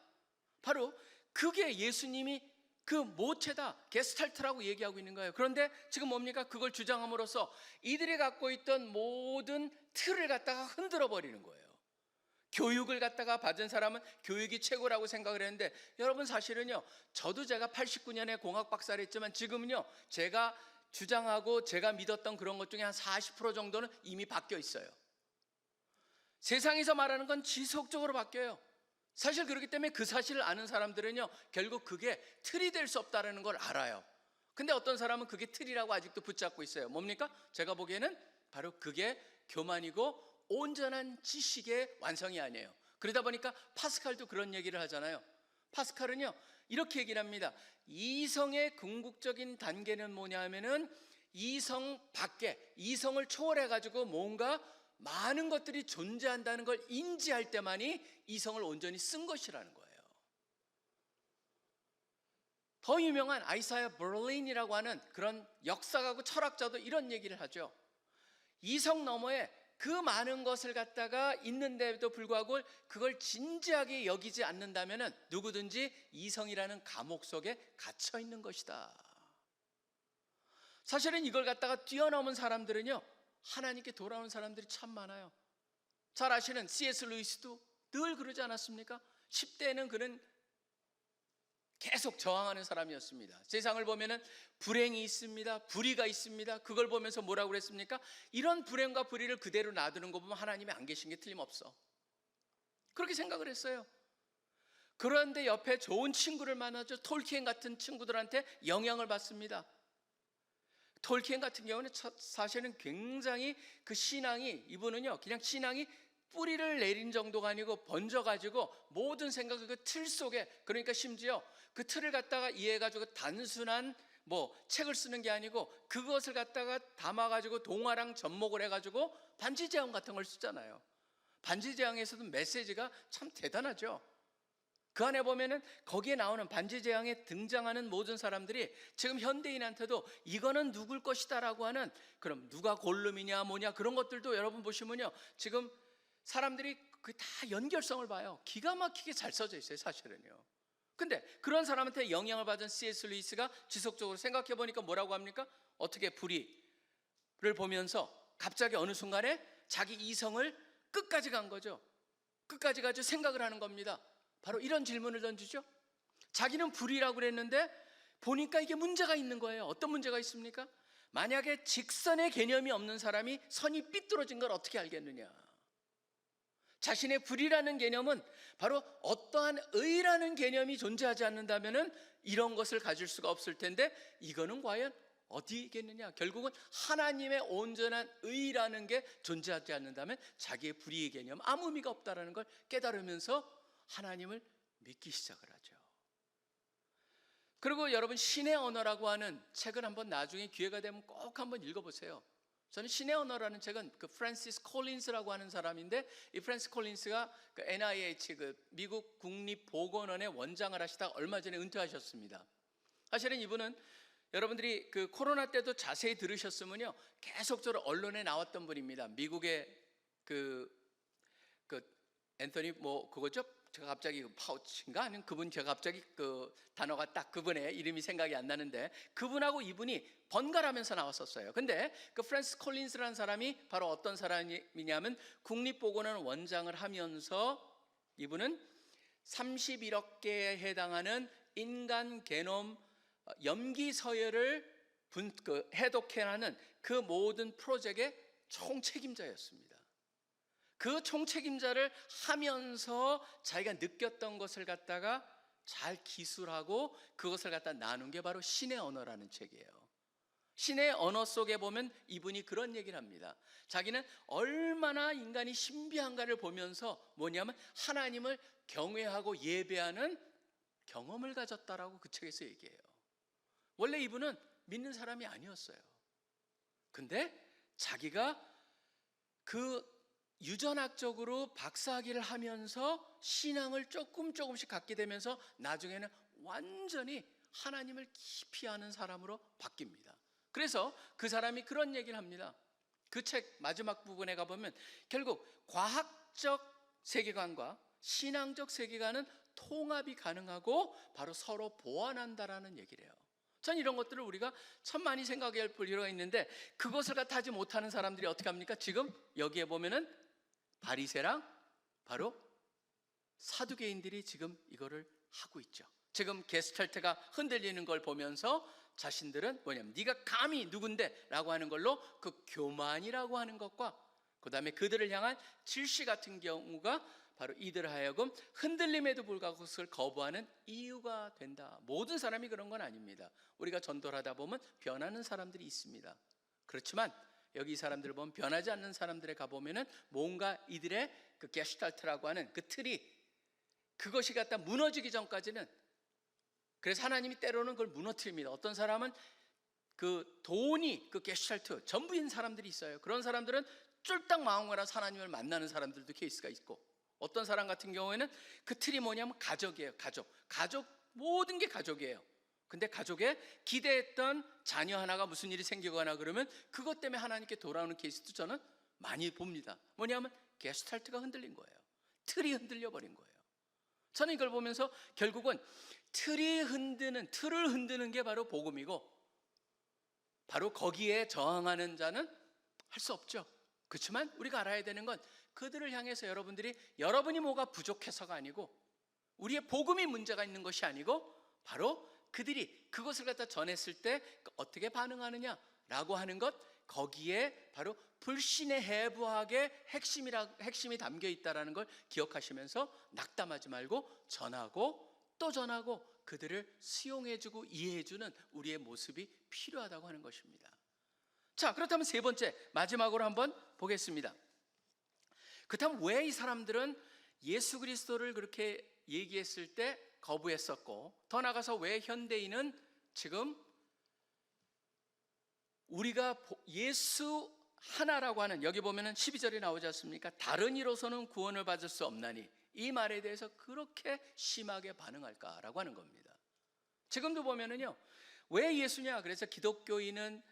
바로 그게 예수님이 그 모체다, 게스탈트라고 얘기하고 있는 거예요. 그런데 지금 뭡니까? 그걸 주장함으로써 이들이 갖고 있던 모든 틀을 갖다가 흔들어 버리는 거예요. 교육을 갖다가 받은 사람은 교육이 최고라고 생각을 했는데, 여러분 사실은요, 저도 제가 89년에 공학 박사를 했지만 지금은요, 제가 주장하고 제가 믿었던 그런 것 중에 한 40% 정도는 이미 바뀌어 있어요. 세상에서 말하는 건 지속적으로 바뀌어요. 사실 그렇기 때문에 그 사실을 아는 사람들은요, 결국 그게 틀이 될 수 없다는 걸 알아요. 근데 어떤 사람은 그게 틀이라고 아직도 붙잡고 있어요. 뭡니까? 제가 보기에는 바로 그게 교만이고 온전한 지식의 완성이 아니에요. 그러다 보니까 파스칼도 그런 얘기를 하잖아요. 파스칼은요, 이렇게 얘기를 합니다. 이성의 궁극적인 단계는 뭐냐 하면은 이성 밖에, 이성을 초월해 가지고 뭔가 많은 것들이 존재한다는 걸 인지할 때만이 이성을 온전히 쓴 것이라는 거예요. 더 유명한 아이사야 버린이라고 하는 그런 역사가고 철학자도 이런 얘기를 하죠. 이성 너머에 그 많은 것을 갖다가 있는데도 불구하고 그걸 진지하게 여기지 않는다면 누구든지 이성이라는 감옥 속에 갇혀 있는 것이다. 사실은 이걸 갖다가 뛰어넘은 사람들은요, 하나님께 돌아오는 사람들이 참 많아요. 잘 아시는 C.S. 루이스도 늘 그러지 않았습니까? 10대에는 그는 계속 저항하는 사람이었습니다. 세상을 보면은 불행이 있습니다. 불의가 있습니다. 그걸 보면서 뭐라고 그랬습니까? 이런 불행과 불의를 그대로 놔두는 거 보면 하나님이 안 계신 게 틀림없어. 그렇게 생각을 했어요. 그런데 옆에 좋은 친구를 만나죠. 톨키엔 같은 친구들한테 영향을 받습니다. 톨키엔 같은 경우는 사실은 굉장히 그 신앙이, 이분은요, 그냥 신앙이 뿌리를 내린 정도가 아니고 번져가지고 모든 생각을 그 틀 속에, 그러니까 심지어 그 틀을 갖다가 이해해가지고 단순한 책을 쓰는 게 아니고 그것을 갖다가 담아가지고 동화랑 접목을 해가지고 반지제왕 같은 걸 쓰잖아요. 반지제왕에서도 메시지가 참 대단하죠. 그 안에 보면은 거기에 나오는 반지제왕에 등장하는 모든 사람들이 지금 현대인한테도 이거는 누굴 것이다 라고 하는, 그럼 누가 골룸이냐 뭐냐 그런 것들도 여러분 보시면요, 지금 사람들이 그 다 연결성을 봐요. 기가 막히게 잘 써져 있어요, 사실은요. 근데 그런 사람한테 영향을 받은 C.S. 루이스가 지속적으로 생각해 보니까 뭐라고 합니까? 어떻게 불의를 보면서 갑자기 어느 순간에 자기 이성을 끝까지 간 거죠. 끝까지 가지고 생각을 하는 겁니다. 바로 이런 질문을 던지죠. 자기는 불의라고 그랬는데 보니까 이게 문제가 있는 거예요. 어떤 문제가 있습니까? 만약에 직선의 개념이 없는 사람이 선이 삐뚤어진 걸 어떻게 알겠느냐. 자신의 불이라는 개념은 바로 어떠한 의라는 개념이 존재하지 않는다면 이런 것을 가질 수가 없을 텐데, 이거는 과연 어디겠느냐. 결국은 하나님의 온전한 의라는 게 존재하지 않는다면 자기의 불의의 개념, 아무 의미가 없다는 걸 깨달으면서 하나님을 믿기 시작을 하죠. 그리고 여러분, 신의 언어라고 하는 책을 한번 나중에 기회가 되면 꼭 한번 읽어보세요. 저는 신의 언어라는 책은 그 프랜시스 콜린스라고 하는 사람인데, 이 프랜시스 콜린스가 그 NIH 그 미국 국립보건원의 원장을 하시다가 얼마 전에 은퇴하셨습니다. 사실은 이분은 여러분들이 그 코로나 때도 자세히 들으셨으면요, 계속적으로 언론에 나왔던 분입니다. 미국의 그 앤서니 그거죠? 제가 갑자기 파우치인가? 아니면 그분, 제가 갑자기 그 단어가 딱 그분의 이름이 생각이 안 나는데, 그분하고 이분이 번갈아면서 나왔었어요. 근데 그 프랜시스 콜린스라는 사람이 바로 어떤 사람이냐면, 국립보건원 원장을 하면서 이분은 31억 개에 해당하는 인간 게놈 염기 서열을 해독해내는 그 모든 프로젝트의 총책임자였습니다. 그 총책임자를 하면서 자기가 느꼈던 것을 갖다가 잘 기술하고 그것을 갖다 나눈 게 바로 신의 언어라는 책이에요. 신의 언어 속에 보면 이분이 그런 얘기를 합니다. 자기는 얼마나 인간이 신비한가를 보면서 뭐냐면 하나님을 경외하고 예배하는 경험을 가졌다라고 그 책에서 얘기해요. 원래 이분은 믿는 사람이 아니었어요. 근데 자기가 그 유전학적으로 박사학위를 하면서 신앙을 조금씩 갖게 되면서 나중에는 완전히 하나님을 깊이 아는 사람으로 바뀝니다. 그래서 그 사람이 그런 얘기를 합니다. 그 책 마지막 부분에 가보면 결국 과학적 세계관과 신앙적 세계관은 통합이 가능하고 바로 서로 보완한다라는 얘기를 해요. 전 이런 것들을 우리가 참 많이 생각해 볼 필요가 있는데 그것을 갖다 하지 못하는 사람들이 어떻게 합니까? 지금 여기에 보면은 바리새랑 바로 사두개인들이 지금 이거를 하고 있죠. 지금 게스탈트가 흔들리는 걸 보면서 자신들은 뭐냐면 네가 감히 누군데? 라고 하는 걸로 그 교만이라고 하는 것과 그 다음에 그들을 향한 질시 같은 경우가 바로 이들 하여금 흔들림에도 불구하고 그것을 거부하는 이유가 된다. 모든 사람이 그런 건 아닙니다. 우리가 전도를 하다 보면 변하는 사람들이 있습니다. 그렇지만 여기 이 사람들을 보면 변하지 않는 사람들에 가보면은 뭔가 이들의 그 게슈탈트라고 하는 그 틀이 그것이 갖다 무너지기 전까지는, 그래서 하나님이 때로는 그걸 무너뜨립니다. 어떤 사람은 그 돈이 그 게슈탈트 전부인 사람들이 있어요. 그런 사람들은 쫄딱 마음으로 하나님을 만나는 사람들도 케이스가 있고, 어떤 사람 같은 경우에는 그 틀이 뭐냐면 가족이에요. 가족 모든 게 가족이에요. 근데 가족에 기대했던 자녀 하나가 무슨 일이 생기거나 그러면 그것 때문에 하나님께 돌아오는 케이스도 저는 많이 봅니다. 뭐냐면 게슈탈트가 흔들린 거예요. 틀이 흔들려 버린 거예요. 저는 이걸 보면서 결국은 틀을 흔드는 게 바로 복음이고, 바로 거기에 저항하는 자는 할 수 없죠. 그렇지만 우리가 알아야 되는 건 그들을 향해서 여러분이 뭐가 부족해서가 아니고 우리의 복음이 문제가 있는 것이 아니고 바로 그들이 그것을 갖다 전했을 때 어떻게 반응하느냐라고 하는 것, 거기에 바로 불신의 해부학의 핵심이 담겨 있다는 걸 기억하시면서 낙담하지 말고 전하고 또 전하고 그들을 수용해주고 이해해주는 우리의 모습이 필요하다고 하는 것입니다. 자, 그렇다면 세 번째 마지막으로 한번 보겠습니다. 그렇다면 왜 이 사람들은 예수 그리스도를 그렇게 얘기했을 때 거부했었고, 더 나아가서 왜 현대인은 지금 우리가 예수 하나라고 하는, 여기 보면은 12절에 나오지 않습니까? 다른 이로서는 구원을 받을 수 없나니, 이 말에 대해서 그렇게 심하게 반응할까라고 하는 겁니다. 지금도 보면은요, 왜 예수냐? 그래서 기독교인은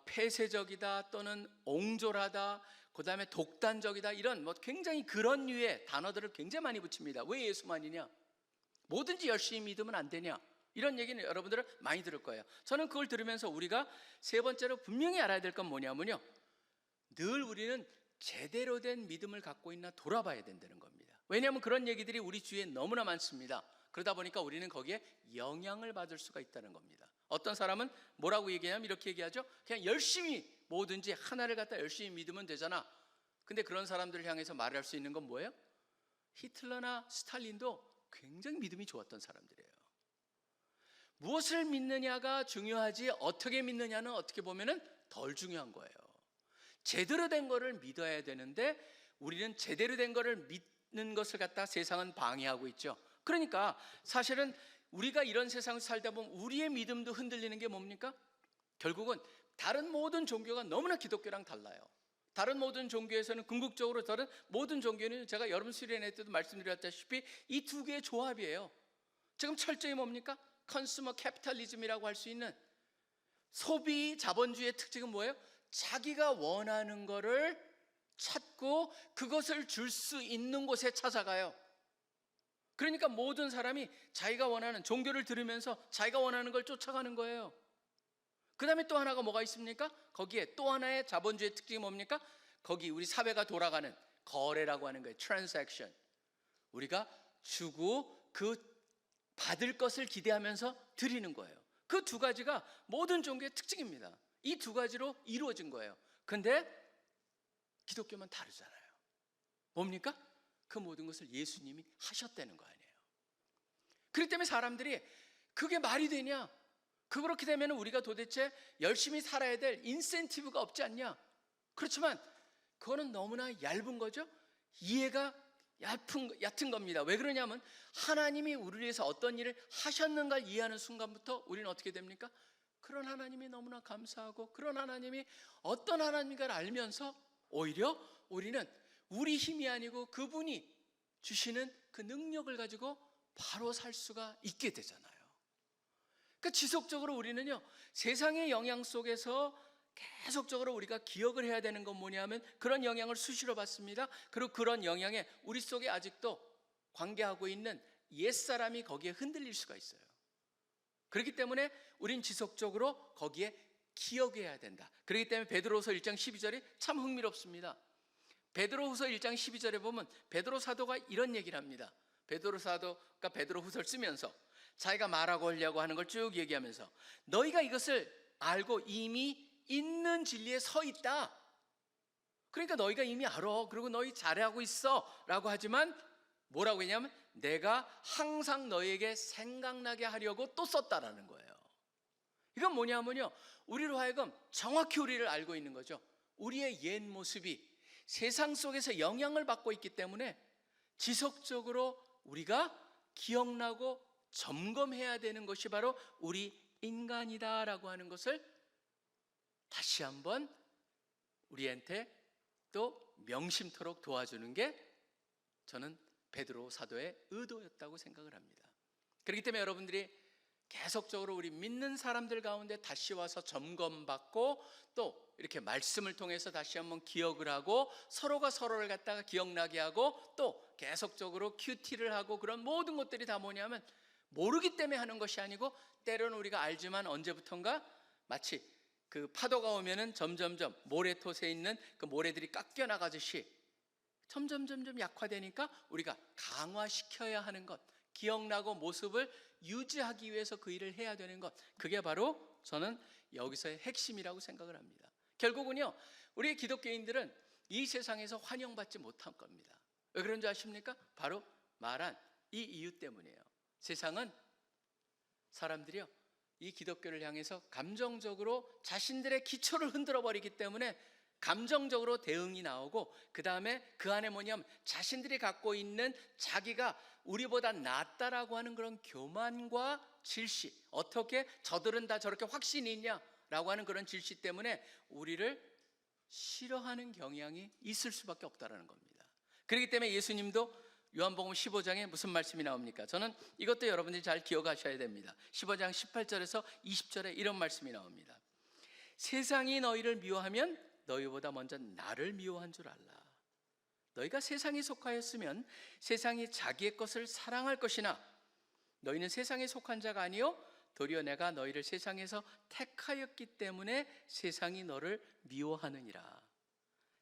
폐쇄적이다 또는 옹졸하다, 그 다음에 독단적이다, 이런 굉장히 그런 류의 단어들을 굉장히 많이 붙입니다. 왜 예수만이냐? 뭐든지 열심히 믿으면 안 되냐? 이런 얘기는 여러분들은 많이 들을 거예요. 저는 그걸 들으면서 우리가 세 번째로 분명히 알아야 될 건 뭐냐면요, 늘 우리는 제대로 된 믿음을 갖고 있나 돌아봐야 된다는 겁니다. 왜냐하면 그런 얘기들이 우리 주위에 너무나 많습니다. 그러다 보니까 우리는 거기에 영향을 받을 수가 있다는 겁니다. 어떤 사람은 뭐라고 얘기하냐면 이렇게 얘기하죠. 그냥 열심히 뭐든지 하나를 갖다 열심히 믿으면 되잖아. 근데 그런 사람들을 향해서 말할 수 있는 건 뭐예요? 히틀러나 스탈린도 굉장히 믿음이 좋았던 사람들이에요. 무엇을 믿느냐가 중요하지 어떻게 믿느냐는 어떻게 보면은 덜 중요한 거예요. 제대로 된 거를 믿어야 되는데 우리는 제대로 된 거를 믿는 것을 갖다 세상은 방해하고 있죠. 그러니까 사실은 우리가 이런 세상을 살다 보면 우리의 믿음도 흔들리는 게 뭡니까? 결국은 다른 모든 종교가 너무나 기독교랑 달라요. 다른 모든 종교에서는 궁극적으로 다른 모든 종교는 제가 여러분 수련회 때도 말씀드렸다시피 이 두 개의 조합이에요. 지금 철저히 뭡니까? 컨슈머 캐피탈리즘이라고 할 수 있는 소비 자본주의의 특징은 뭐예요? 자기가 원하는 거를 찾고 그것을 줄 수 있는 곳에 찾아가요. 그러니까 모든 사람이 자기가 원하는 종교를 들으면서 자기가 원하는 걸 쫓아가는 거예요. 그 다음에 또 하나가 뭐가 있습니까? 거기에 또 하나의 자본주의의 특징이 뭡니까? 거기 우리 사회가 돌아가는 거래라고 하는 거예요. 트랜잭션. 우리가 주고 그 받을 것을 기대하면서 드리는 거예요. 그 두 가지가 모든 종교의 특징입니다. 이 두 가지로 이루어진 거예요. 근데 기독교만 다르잖아요. 뭡니까? 그 모든 것을 예수님이 하셨다는 거 아니에요. 그렇기 때문에 사람들이 그게 말이 되냐? 그렇게 되면 우리가 도대체 열심히 살아야 될 인센티브가 없지 않냐? 그렇지만 그거는 너무나 얇은 거죠. 이해가 얕은 겁니다. 왜 그러냐면 하나님이 우리를 위해서 어떤 일을 하셨는가를 이해하는 순간부터 우리는 어떻게 됩니까? 그런 하나님이 너무나 감사하고 그런 하나님이 어떤 하나님인가를 알면서 오히려 우리는 우리 힘이 아니고 그분이 주시는 그 능력을 가지고 바로 살 수가 있게 되잖아요. 그러니까 지속적으로 우리는요, 세상의 영향 속에서 계속적으로 우리가 기억을 해야 되는 건 뭐냐면 그런 영향을 수시로 받습니다. 그리고 그런 영향에 우리 속에 아직도 관계하고 있는 옛사람이 거기에 흔들릴 수가 있어요. 그렇기 때문에 우린 지속적으로 거기에 기억해야 된다. 그렇기 때문에 베드로후서 1장 12절이 참 흥미롭습니다. 베드로후서 1장 12절에 보면 베드로 사도가 이런 얘기를 합니다. 베드로 사도가 베드로후서를 쓰면서 자기가 말하고 하려고 하는 걸 쭉 얘기하면서 너희가 이것을 알고 이미 있는 진리에 서 있다. 그러니까 너희가 이미 알아. 그리고 너희 잘하고 있어 라고 하지만 뭐라고 했냐면 내가 항상 너희에게 생각나게 하려고 또 썼다라는 거예요. 이건 뭐냐면요, 우리로 하여금 정확히 우리를 알고 있는 거죠. 우리의 옛 모습이 세상 속에서 영향을 받고 있기 때문에 지속적으로 우리가 기억나고 점검해야 되는 것이 바로 우리 인간이다라고 하는 것을 다시 한번 우리한테 또 명심토록 도와주는 게 저는 베드로 사도의 의도였다고 생각을 합니다. 그렇기 때문에 여러분들이 계속적으로 우리 믿는 사람들 가운데 다시 와서 점검받고 또 이렇게 말씀을 통해서 다시 한번 기억을 하고 서로가 서로를 갖다가 기억나게 하고 또 계속적으로 큐티를 하고 그런 모든 것들이 다 뭐냐면 모르기 때문에 하는 것이 아니고 때로는 우리가 알지만 언제부턴가 마치 그 파도가 오면은 점점점 모래톳에 있는 그 모래들이 깎여 나가듯이 점점 약화되니까 우리가 강화시켜야 하는 것, 기억나고 모습을 유지하기 위해서 그 일을 해야 되는 것, 그게 바로 저는 여기서의 핵심이라고 생각을 합니다. 결국은요, 우리 기독교인들은 이 세상에서 환영받지 못한 겁니다. 왜 그런 줄 아십니까? 바로 말한 이 이유 때문이에요. 세상은 사람들이요, 이 기독교를 향해서 감정적으로 자신들의 기초를 흔들어 버리기 때문에 감정적으로 대응이 나오고 그 다음에 그 안에 뭐냐면 자신들이 갖고 있는 자기가 우리보다 낫다라고 하는 그런 교만과 질시, 어떻게 저들은 다 저렇게 확신이 있냐라고 하는 그런 질시 때문에 우리를 싫어하는 경향이 있을 수밖에 없다라는 겁니다. 그렇기 때문에 예수님도 요한복음 15장에 무슨 말씀이 나옵니까? 저는 이것도 여러분들이 잘 기억하셔야 됩니다. 15장 18절에서 20절에 이런 말씀이 나옵니다. 세상이 너희를 미워하면 너희보다 먼저 나를 미워한 줄 알라. 너희가 세상에 속하였으면 세상이 자기의 것을 사랑할 것이나 너희는 세상에 속한 자가 아니요 도리어 내가 너희를 세상에서 택하였기 때문에 세상이 너를 미워하느니라.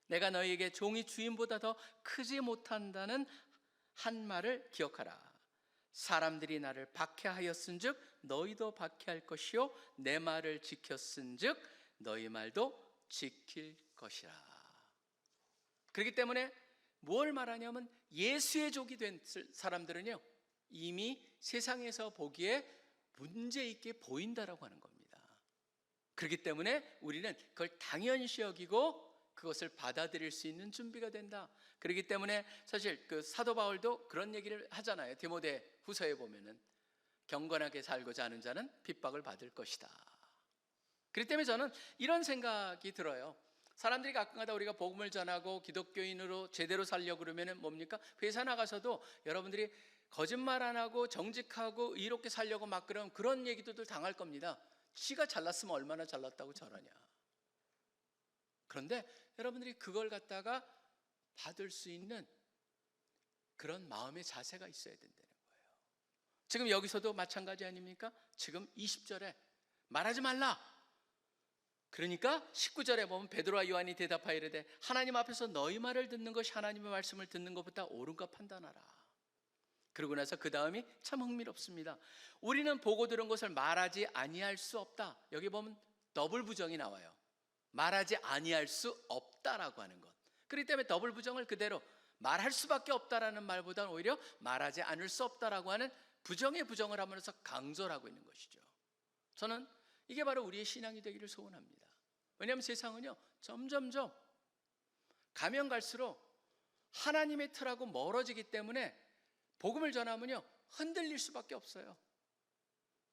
내가 너희에게 종이 주인보다 더 크지 못한다는 한 말을 기억하라. 사람들이 나를 박해하였은즉 너희도 박해할 것이요 내 말을 지켰은즉 너희 말도 지킬 것이라. 그렇기 때문에 뭘 말하냐면 예수의 족이 된 사람들은요 이미 세상에서 보기에 문제 있게 보인다라고 하는 겁니다. 그렇기 때문에 우리는 그걸 당연시 여기고 그것을 받아들일 수 있는 준비가 된다. 그렇기 때문에 사실 그 사도 바울도 그런 얘기를 하잖아요. 디모데 후서에 보면은 경건하게 살고자 하는 자는 핍박을 받을 것이다. 그렇기 때문에 저는 이런 생각이 들어요. 사람들이 가끔가다 우리가 복음을 전하고 기독교인으로 제대로 살려고 그러면은 뭡니까? 회사 나가서도 여러분들이 거짓말 안 하고 정직하고 의롭게 살려고 막 그런 얘기들도 당할 겁니다. 지가 잘났으면 얼마나 잘났다고 저러냐. 그런데 여러분들이 그걸 갖다가 받을 수 있는 그런 마음의 자세가 있어야 된다는 거예요. 지금 여기서도 마찬가지 아닙니까? 지금 20절에 말하지 말라. 그러니까 19절에 보면 베드로와 요한이 대답하여 이르되 하나님 앞에서 너희 말을 듣는 것이 하나님의 말씀을 듣는 것보다 옳은가 판단하라. 그러고 나서 그 다음이 참 흥미롭습니다. 우리는 보고 들은 것을 말하지 아니할 수 없다. 여기 보면 더블 부정이 나와요. 말하지 아니할 수 없다라고 하는 것. 그렇기 때문에 더블 부정을 그대로 말할 수밖에 없다라는 말보다는 오히려 말하지 않을 수 없다라고 하는 부정의 부정을 하면서 강조를 하고 있는 것이죠. 저는 이게 바로 우리의 신앙이 되기를 소원합니다. 왜냐하면 세상은요, 점점점 가면 갈수록 하나님의 틀하고 멀어지기 때문에 복음을 전하면요, 흔들릴 수밖에 없어요.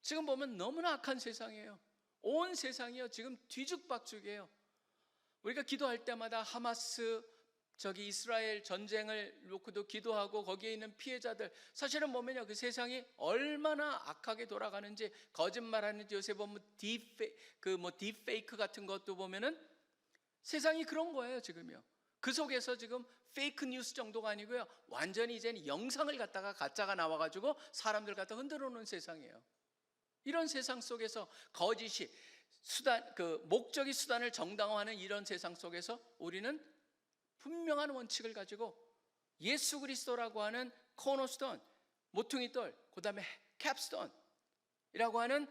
지금 보면 너무나 악한 세상이에요. 온 세상이요, 지금 뒤죽박죽이에요. 우리가 기도할 때마다 하마스, 이스라엘 전쟁을 놓고도 기도하고 거기에 있는 피해자들, 사실은 보면요, 그 세상이 얼마나 악하게 돌아가는지, 거짓말하는지, 요새 보면 딥페이크 같은 것도 보면은 세상이 그런 거예요, 지금요. 그 속에서 지금 페이크 뉴스 정도가 아니고요, 완전히 이제는 영상을 갖다가 가짜가 나와가지고 사람들 갖다 흔들어 놓은 세상이에요. 이런 세상 속에서 거짓이 목적이 수단을 정당화하는 이런 세상 속에서 우리는 분명한 원칙을 가지고 예수 그리스도라고 하는 코너스톤, 모퉁이돌, 그 다음에 캡스톤이라고 하는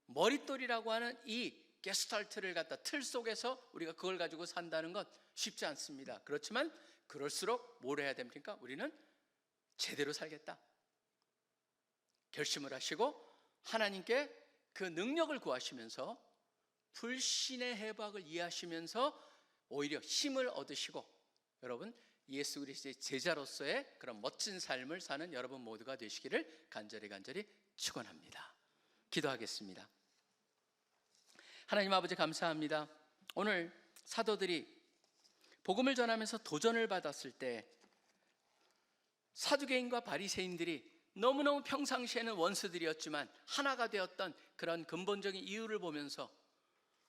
머릿돌이라고 하는 이 게스탈트를 갖다 틀 속에서 우리가 그걸 가지고 산다는 것 쉽지 않습니다. 그렇지만 그럴수록 뭘 해야 됩니까? 우리는 제대로 살겠다 결심을 하시고 하나님께 그 능력을 구하시면서 불신의 해박을 이해하시면서 오히려 힘을 얻으시고, 여러분 예수 그리스도의 제자로서의 그런 멋진 삶을 사는 여러분 모두가 되시기를 간절히 축원합니다. 기도하겠습니다. 하나님 아버지, 감사합니다. 오늘 사도들이 복음을 전하면서 도전을 받았을 때 사두개인과 바리새인들이 너무너무 평상시에는 원수들이었지만 하나가 되었던 그런 근본적인 이유를 보면서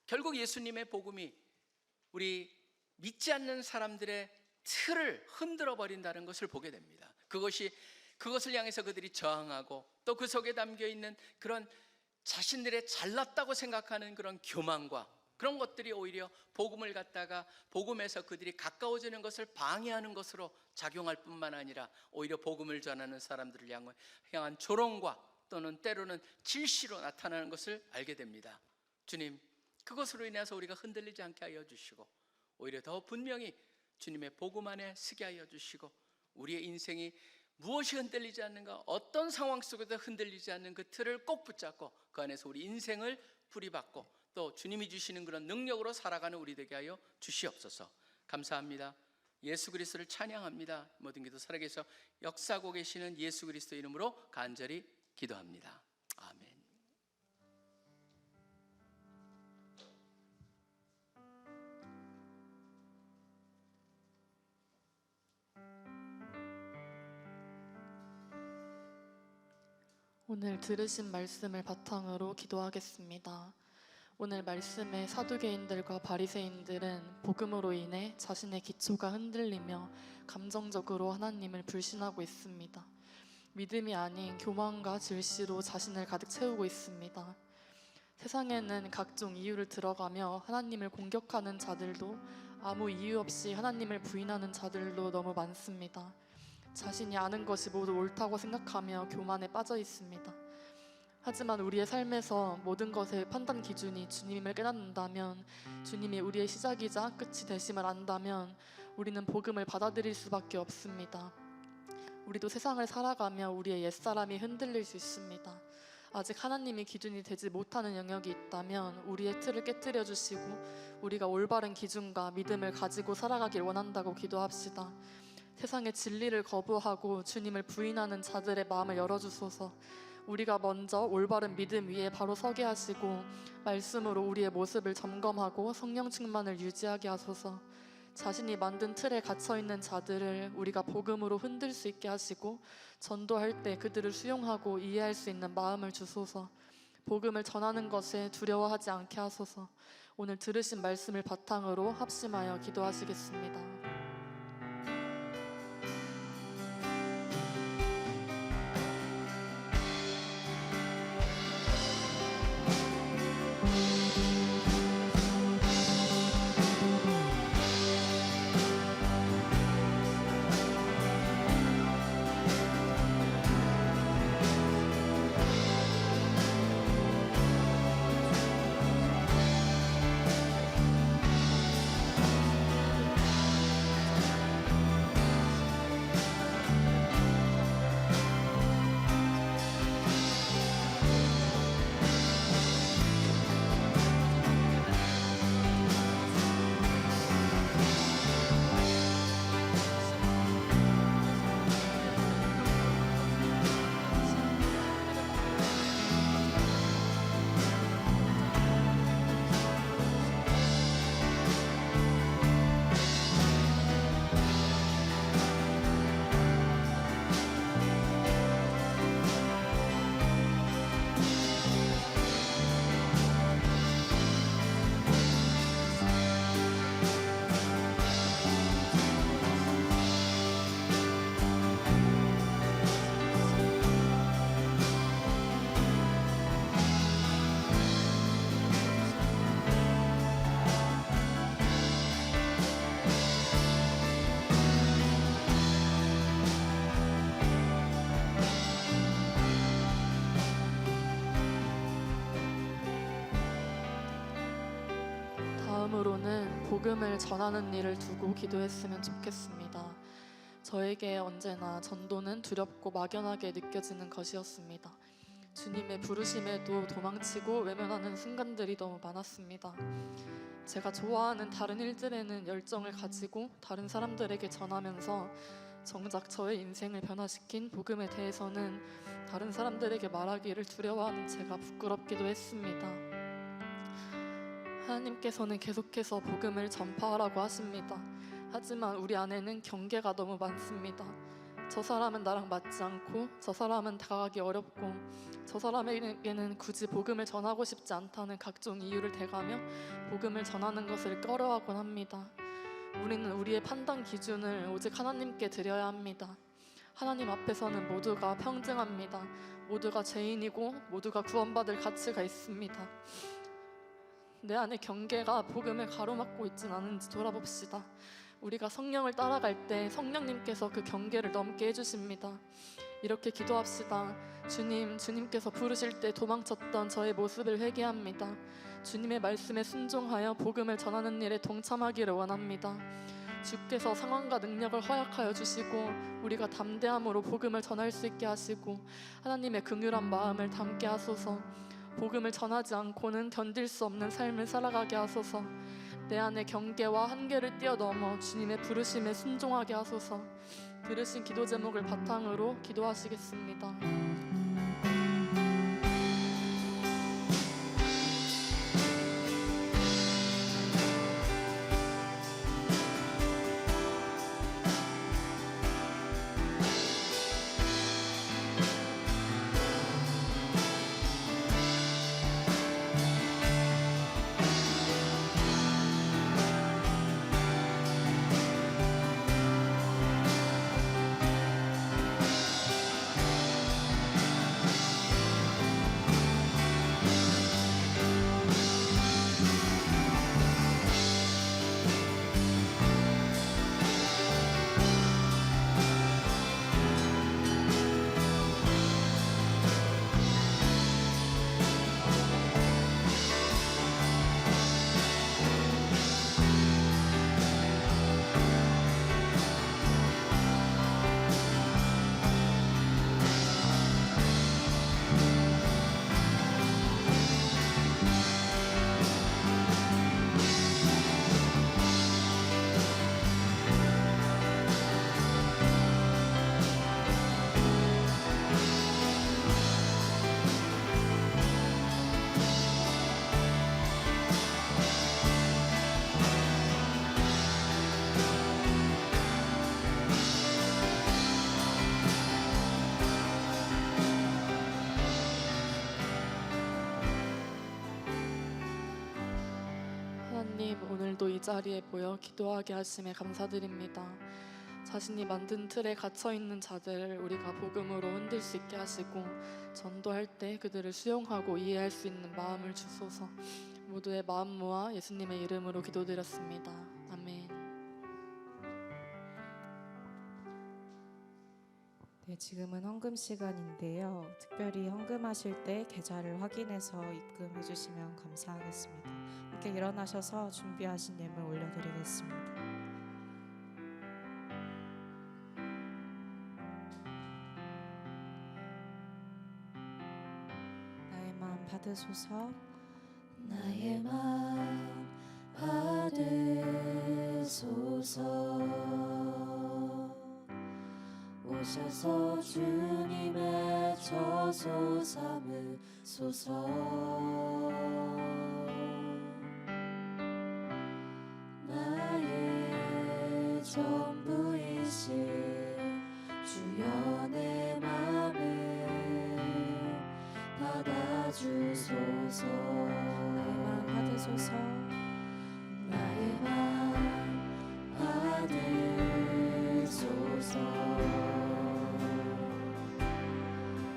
결국 예수님의 복음이 우리 믿지 않는 사람들의 틀을 흔들어 버린다는 것을 보게 됩니다. 그것을 향해서 그들이 저항하고, 또 그 속에 담겨 있는 그런 자신들의 잘났다고 생각하는 그런 교만과 그런 것들이 오히려 복음을 갖다가 복음에서 그들이 가까워지는 것을 방해하는 것으로 작용할 뿐만 아니라 오히려 복음을 전하는 사람들을 향한 조롱과 또는 때로는 질시로 나타나는 것을 알게 됩니다. 주님, 그것으로 인해서 우리가 흔들리지 않게 하여 주시고 오히려 더 분명히 주님의 복음 안에 서게 하여 주시고, 우리의 인생이 무엇이 흔들리지 않는가, 어떤 상황 속에도 흔들리지 않는 그 틀을 꼭 붙잡고 그 안에서 우리 인생을 풀이받고 또 주님이 주시는 그런 능력으로 살아가는 우리 되게 하여 주시옵소서. 감사합니다. 예수 그리스도를 찬양합니다. 모든 기도 살아계셔 역사하고 계시는 예수 그리스도 이름으로 간절히 기도합니다. 아멘. 오늘 들으신 말씀을 바탕으로 기도하겠습니다. 오늘 말씀의 사두개인들과 바리새인들은 복음으로 인해 자신의 기초가 흔들리며 감정적으로 하나님을 불신하고 있습니다. 믿음이 아닌 교만과 질시로 자신을 가득 채우고 있습니다. 세상에는 각종 이유를 들어가며 하나님을 공격하는 자들도, 아무 이유 없이 하나님을 부인하는 자들도 너무 많습니다. 자신이 아는 것이 모두 옳다고 생각하며 교만에 빠져 있습니다. 하지만 우리의 삶에서 모든 것의 판단 기준이 주님임을 깨닫는다면, 주님이 우리의 시작이자 끝이 되심을 안다면 우리는 복음을 받아들일 수밖에 없습니다. 우리도 세상을 살아가며 우리의 옛사람이 흔들릴 수 있습니다. 아직 하나님이 기준이 되지 못하는 영역이 있다면 우리의 틀을 깨뜨려 주시고 우리가 올바른 기준과 믿음을 가지고 살아가길 원한다고 기도합시다. 세상의 진리를 거부하고 주님을 부인하는 자들의 마음을 열어주소서. 우리가 먼저 올바른 믿음 위에 바로 서게 하시고 말씀으로 우리의 모습을 점검하고 성령 충만을 유지하게 하소서. 자신이 만든 틀에 갇혀있는 자들을 우리가 복음으로 흔들 수 있게 하시고 전도할 때 그들을 수용하고 이해할 수 있는 마음을 주소서. 복음을 전하는 것에 두려워하지 않게 하소서. 오늘 들으신 말씀을 바탕으로 합심하여 기도하시겠습니다. 복음을 전하는 일을 두고 기도했으면 좋겠습니다. 저에게 언제나 전도는 두렵고 막연하게 느껴지는 것이었습니다. 주님의 부르심에도 도망치고 외면하는 순간들이 너무 많았습니다. 제가 좋아하는 다른 일들에는 열정을 가지고 다른 사람들에게 전하면서 정작 저의 인생을 변화시킨 복음에 대해서는 다른 사람들에게 말하기를 두려워하는 제가 부끄럽기도 했습니다. 하나님께서는 계속해서 복음을 전파하라고 하십니다. 하지만 우리 안에는 경계가 너무 많습니다. 저 사람은 나랑 맞지 않고, 저 사람은 다가가기 어렵고, 저 사람에게는 굳이 복음을 전하고 싶지 않다는 각종 이유를 대가며 복음을 전하는 것을 꺼려하곤 합니다. 우리는 우리의 판단 기준을 오직 하나님께 드려야 합니다. 하나님 앞에서는 모두가 평등합니다. 모두가 죄인이고 모두가 구원받을 가치가 있습니다. 내 안에 경계가 복음을 가로막고 있진 않은지 돌아봅시다. 우리가 성령을 따라갈 때 성령님께서 그 경계를 넘게 해주십니다. 이렇게 기도합시다. 주님께서 부르실 때 도망쳤던 저의 모습을 회개합니다. 주님의 말씀에 순종하여 복음을 전하는 일에 동참하기를 원합니다. 주께서 상황과 능력을 허락하여 주시고 우리가 담대함으로 복음을 전할 수 있게 하시고 하나님의 긍휼한 마음을 담게 하소서. 복음을 전하지 않고는 견딜 수 없는 삶을 살아가게 하소서. 내 안의 경계와 한계를 뛰어넘어 주님의 부르심에 순종하게 하소서. 들으신 기도 제목을 바탕으로 기도하시겠습니다. 하나님, 오늘도 이 자리에 모여 기도하게 하심에 감사드립니다. 자신이 만든 틀에 갇혀있는 자들을 우리가 복음으로 흔들 수 있게 하시고 전도할 때 그들을 수용하고 이해할 수 있는 마음을 주소서. 모두의 마음 모아 예수님의 이름으로 기도드렸습니다. 아멘. 네, 지금은 헌금 시간인데요. 특별히 헌금하실 때 계좌를 확인해서 입금해 주시면 감사하겠습니다. 함께 일어나셔서 준비하신 예물 올려드리겠습니다. 나의 마음 받으소서. 나의 마음 받으소서. 오셔서 주님의 저소 삼으소서. 나의 전부이신 주여 내 맘을 받아주소서. 나의 마음 받으소서. 나의 마음 받으소서.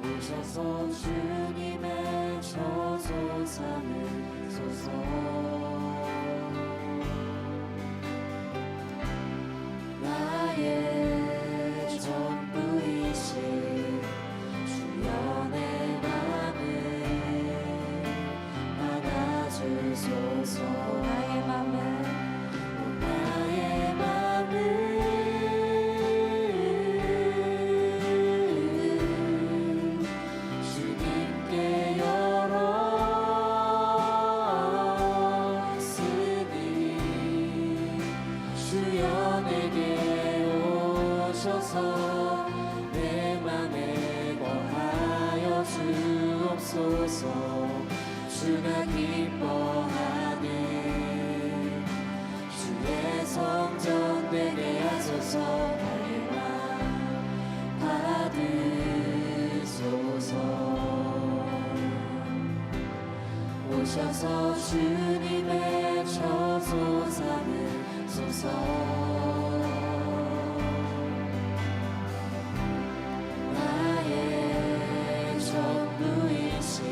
오셔서 주님의 저소 삼으소서. 나의 전부이신 주여 내 맘을 받아주소서. 나의 맘을 오셔서 내 맘에 거하여 주옵소서. 주가 기뻐하는 주의 성전 되게 하소서. 나의 맘 받으소서. 오셔서 주님의 처소 삼으소서. 나의 전부이신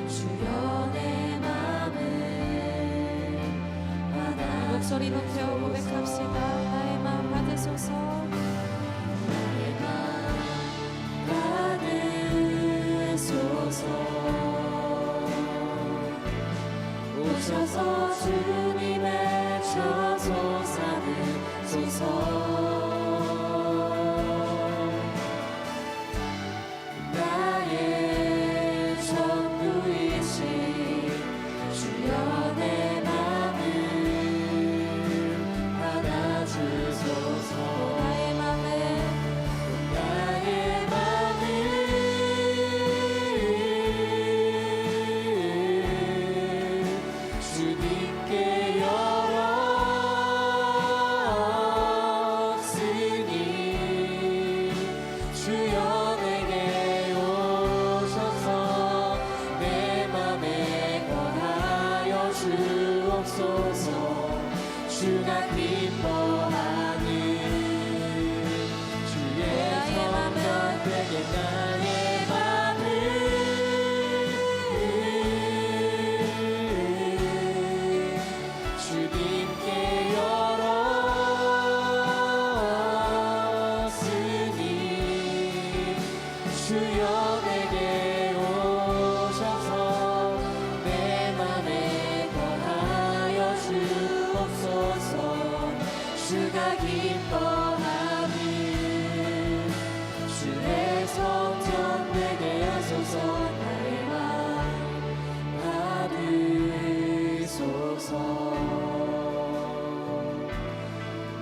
주여 내 맘을 받아 목소리 높여 고백합시다. 나의 마음 받으소서. 나의 맘 받으소서. 오셔서 주님의 처소 삼으소서. 나의 전부이신 주여 내 맘을 받아주소서. 나의 맘을 주님께 열었으니 주여 내게 오셔서 내 맘에 거하여 주옵소서. 주가 기뻐하는 주의 성전 되게 나의 맘을 주님께 열었으니 주여 내게 오셔서 내 맘에 거하여 주옵소서. 주가 기뻐하는 주의 성전 되게 하소서. 나의 맘 받으소서.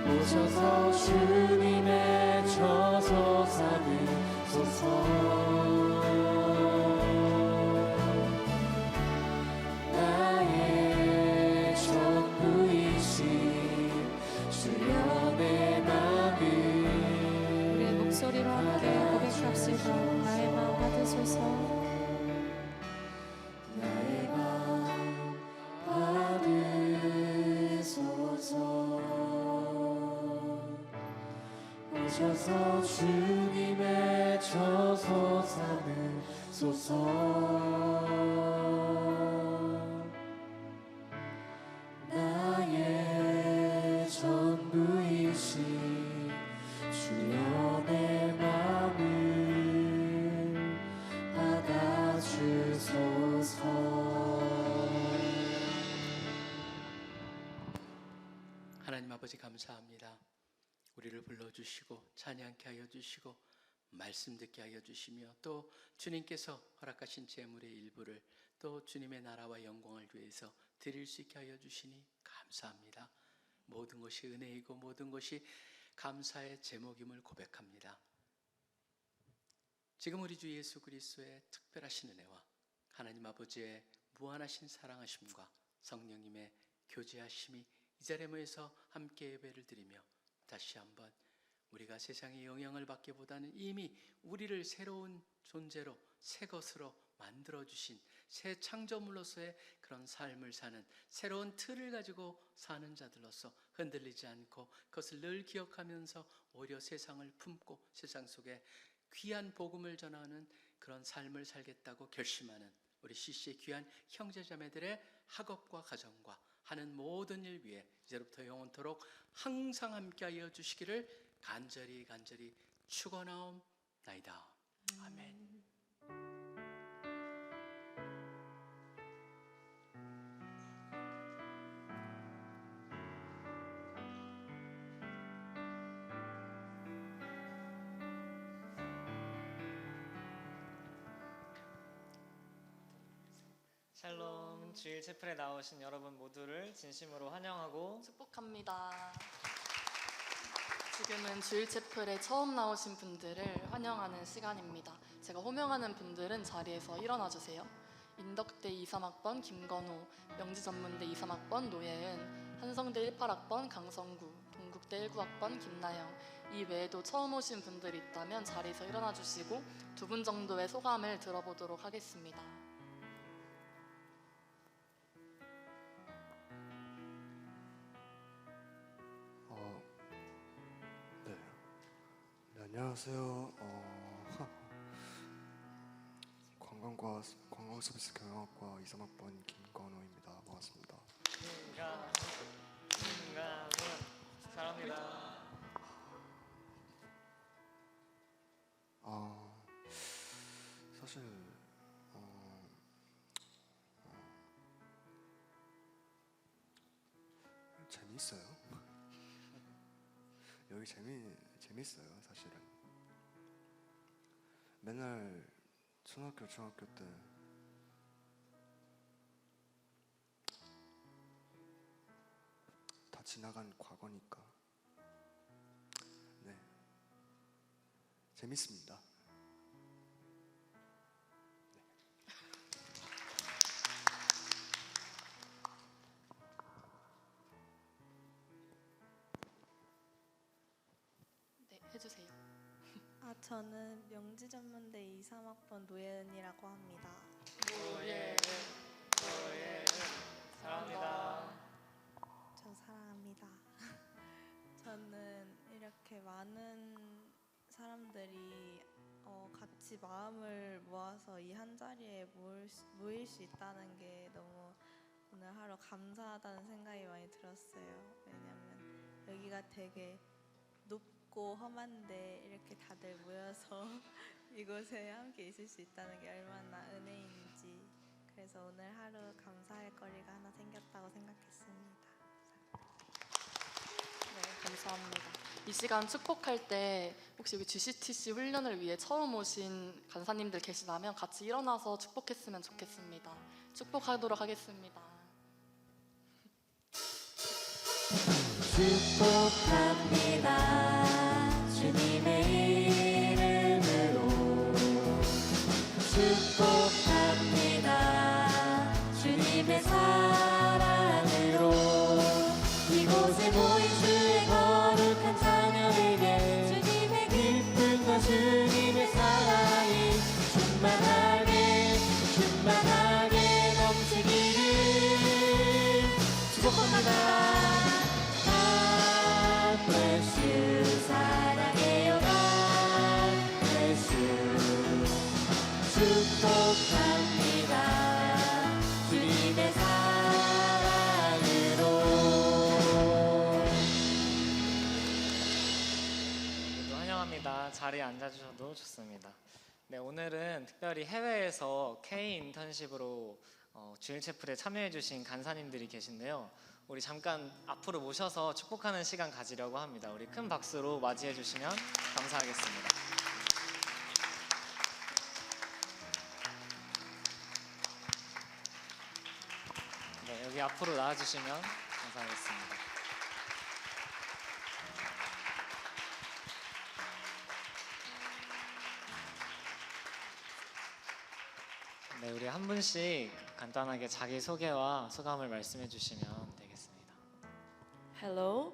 오셔서 주님의 처소 삼으소서. 나의 전부이신 주여 내 맘을 우리의 목소리로 함께 고백합시다. 나의 마음 받으소서. 나의 맘 받으소서. 오셔서 주님의 처소 삼으소서. 나의 전부이신 주여 내 맘을 받아주소서. 하나님 아버지 감사합니다. 우리를 불러주시고 찬양케 하여 주시고 말씀 듣게 하여 주시며 또 주님께서 허락하신 재물의 일부를 또 주님의 나라와 영광을 위해서 드릴 수 있게 하여 주시니 감사합니다. 모든 것이 은혜이고 모든 것이 감사의 제목임을 고백합니다. 지금 우리 주 예수 그리스도의 특별하신 은혜와 하나님 아버지의 무한하신 사랑하심과 성령님의 교제하심이 이 자리에 모여서 함께 예배를 드리며 다시 한번 우리가 세상의 영향을 받기보다는 이미 우리를 새로운 존재로 새 것으로 만들어주신 새 창조물로서의 그런 삶을 사는 새로운 틀을 가지고 사는 자들로서 흔들리지 않고 그것을 늘 기억하면서 오히려 세상을 품고 세상 속에 귀한 복음을 전하는 그런 삶을 살겠다고 결심하는 우리 CC의 귀한 형제자매들의 학업과 가정과 하는 모든 일 위해 이제부터 영원토록 항상 함께하여 주시기를 간절히 축원하옵나이다. 아멘. 샬롬, 주일 채플에 나오신 여러분 모두를 진심으로 환영하고 축복합니다. 지금은 주일 채플에 처음 나오신 분들을 환영하는 시간입니다. 제가 호명하는 분들은 자리에서 일어나 주세요. 인덕대 23학번 김건우, 명지전문대 23학번 노예은, 한성대 18학번 강성구, 동국대 19학번 김나영. 이 외에도 처음 오신 분들이 있다면 자리에서 일어나 주시고 두 분 정도의 소감을 들어보도록 하겠습니다. 네. 네, 안녕하세요. 관광서비스 경영학과 23학번 김건호입니다. 반갑습니다. 사랑합니다. 사실 재미있어요. 여기 재밌어요. 사실은 맨날 초등학교, 중학교 때 다 지나간 과거니까 네 재밌습니다. 네, 해주세요. 저는 명지전문대 23학번 노예은이라고 합니다. 사랑합니다. 저 사랑합니다. 저는 이렇게 많은 사람들이 같이 마음을 모아서 이 한 자리에 모일 수 있다는 게 너무 오늘 하루 감사하다는 생각이 많이 들었어요. 왜냐면 여기가 되게 높고 험한데 이렇게 다들 모여서 이곳에 함께 있을 수 있다는 게 얼마나 은혜인지, 그래서 오늘 하루 감사할 거리가 하나 생겼다고 생각했습니다. 네, 감사합니다. 이 시간 축복할 때 혹시 여기 GCTC 훈련을 위해 처음 오신 간사님들 계시다면 같이 일어나서 축복했으면 좋겠습니다. 축복하도록 하겠습니다. 축복합니다. 주님의 이름으로 축복합니다. 주님의 사랑으로 이곳에 모인 주의 거룩한 자녀에게 주님의 기쁨과 주님의 사랑이 충만하게 넘치기를 축복합니다. God bless you. 사랑해요. God bless you. 축복합니다. 주님의 사랑으로. 모두 환영합니다. 자리에 앉아주셔도 좋습니다. 네, 오늘은 특별히 해외에서 K 인턴십으로 주일 채플에 참여해주신 간사님들이 계신데요. 우리 잠깐 앞으로 모셔서 축복하는 시간 가지려고 합니다. 우리 큰 박수로 맞이해주시면 감사하겠습니다. 네, 여기 앞으로 나와주시면 감사하겠습니다. 네, 우리 한 분씩 간단하게 자기 소개와 소감을 말씀해 주시면 되겠습니다. Hello,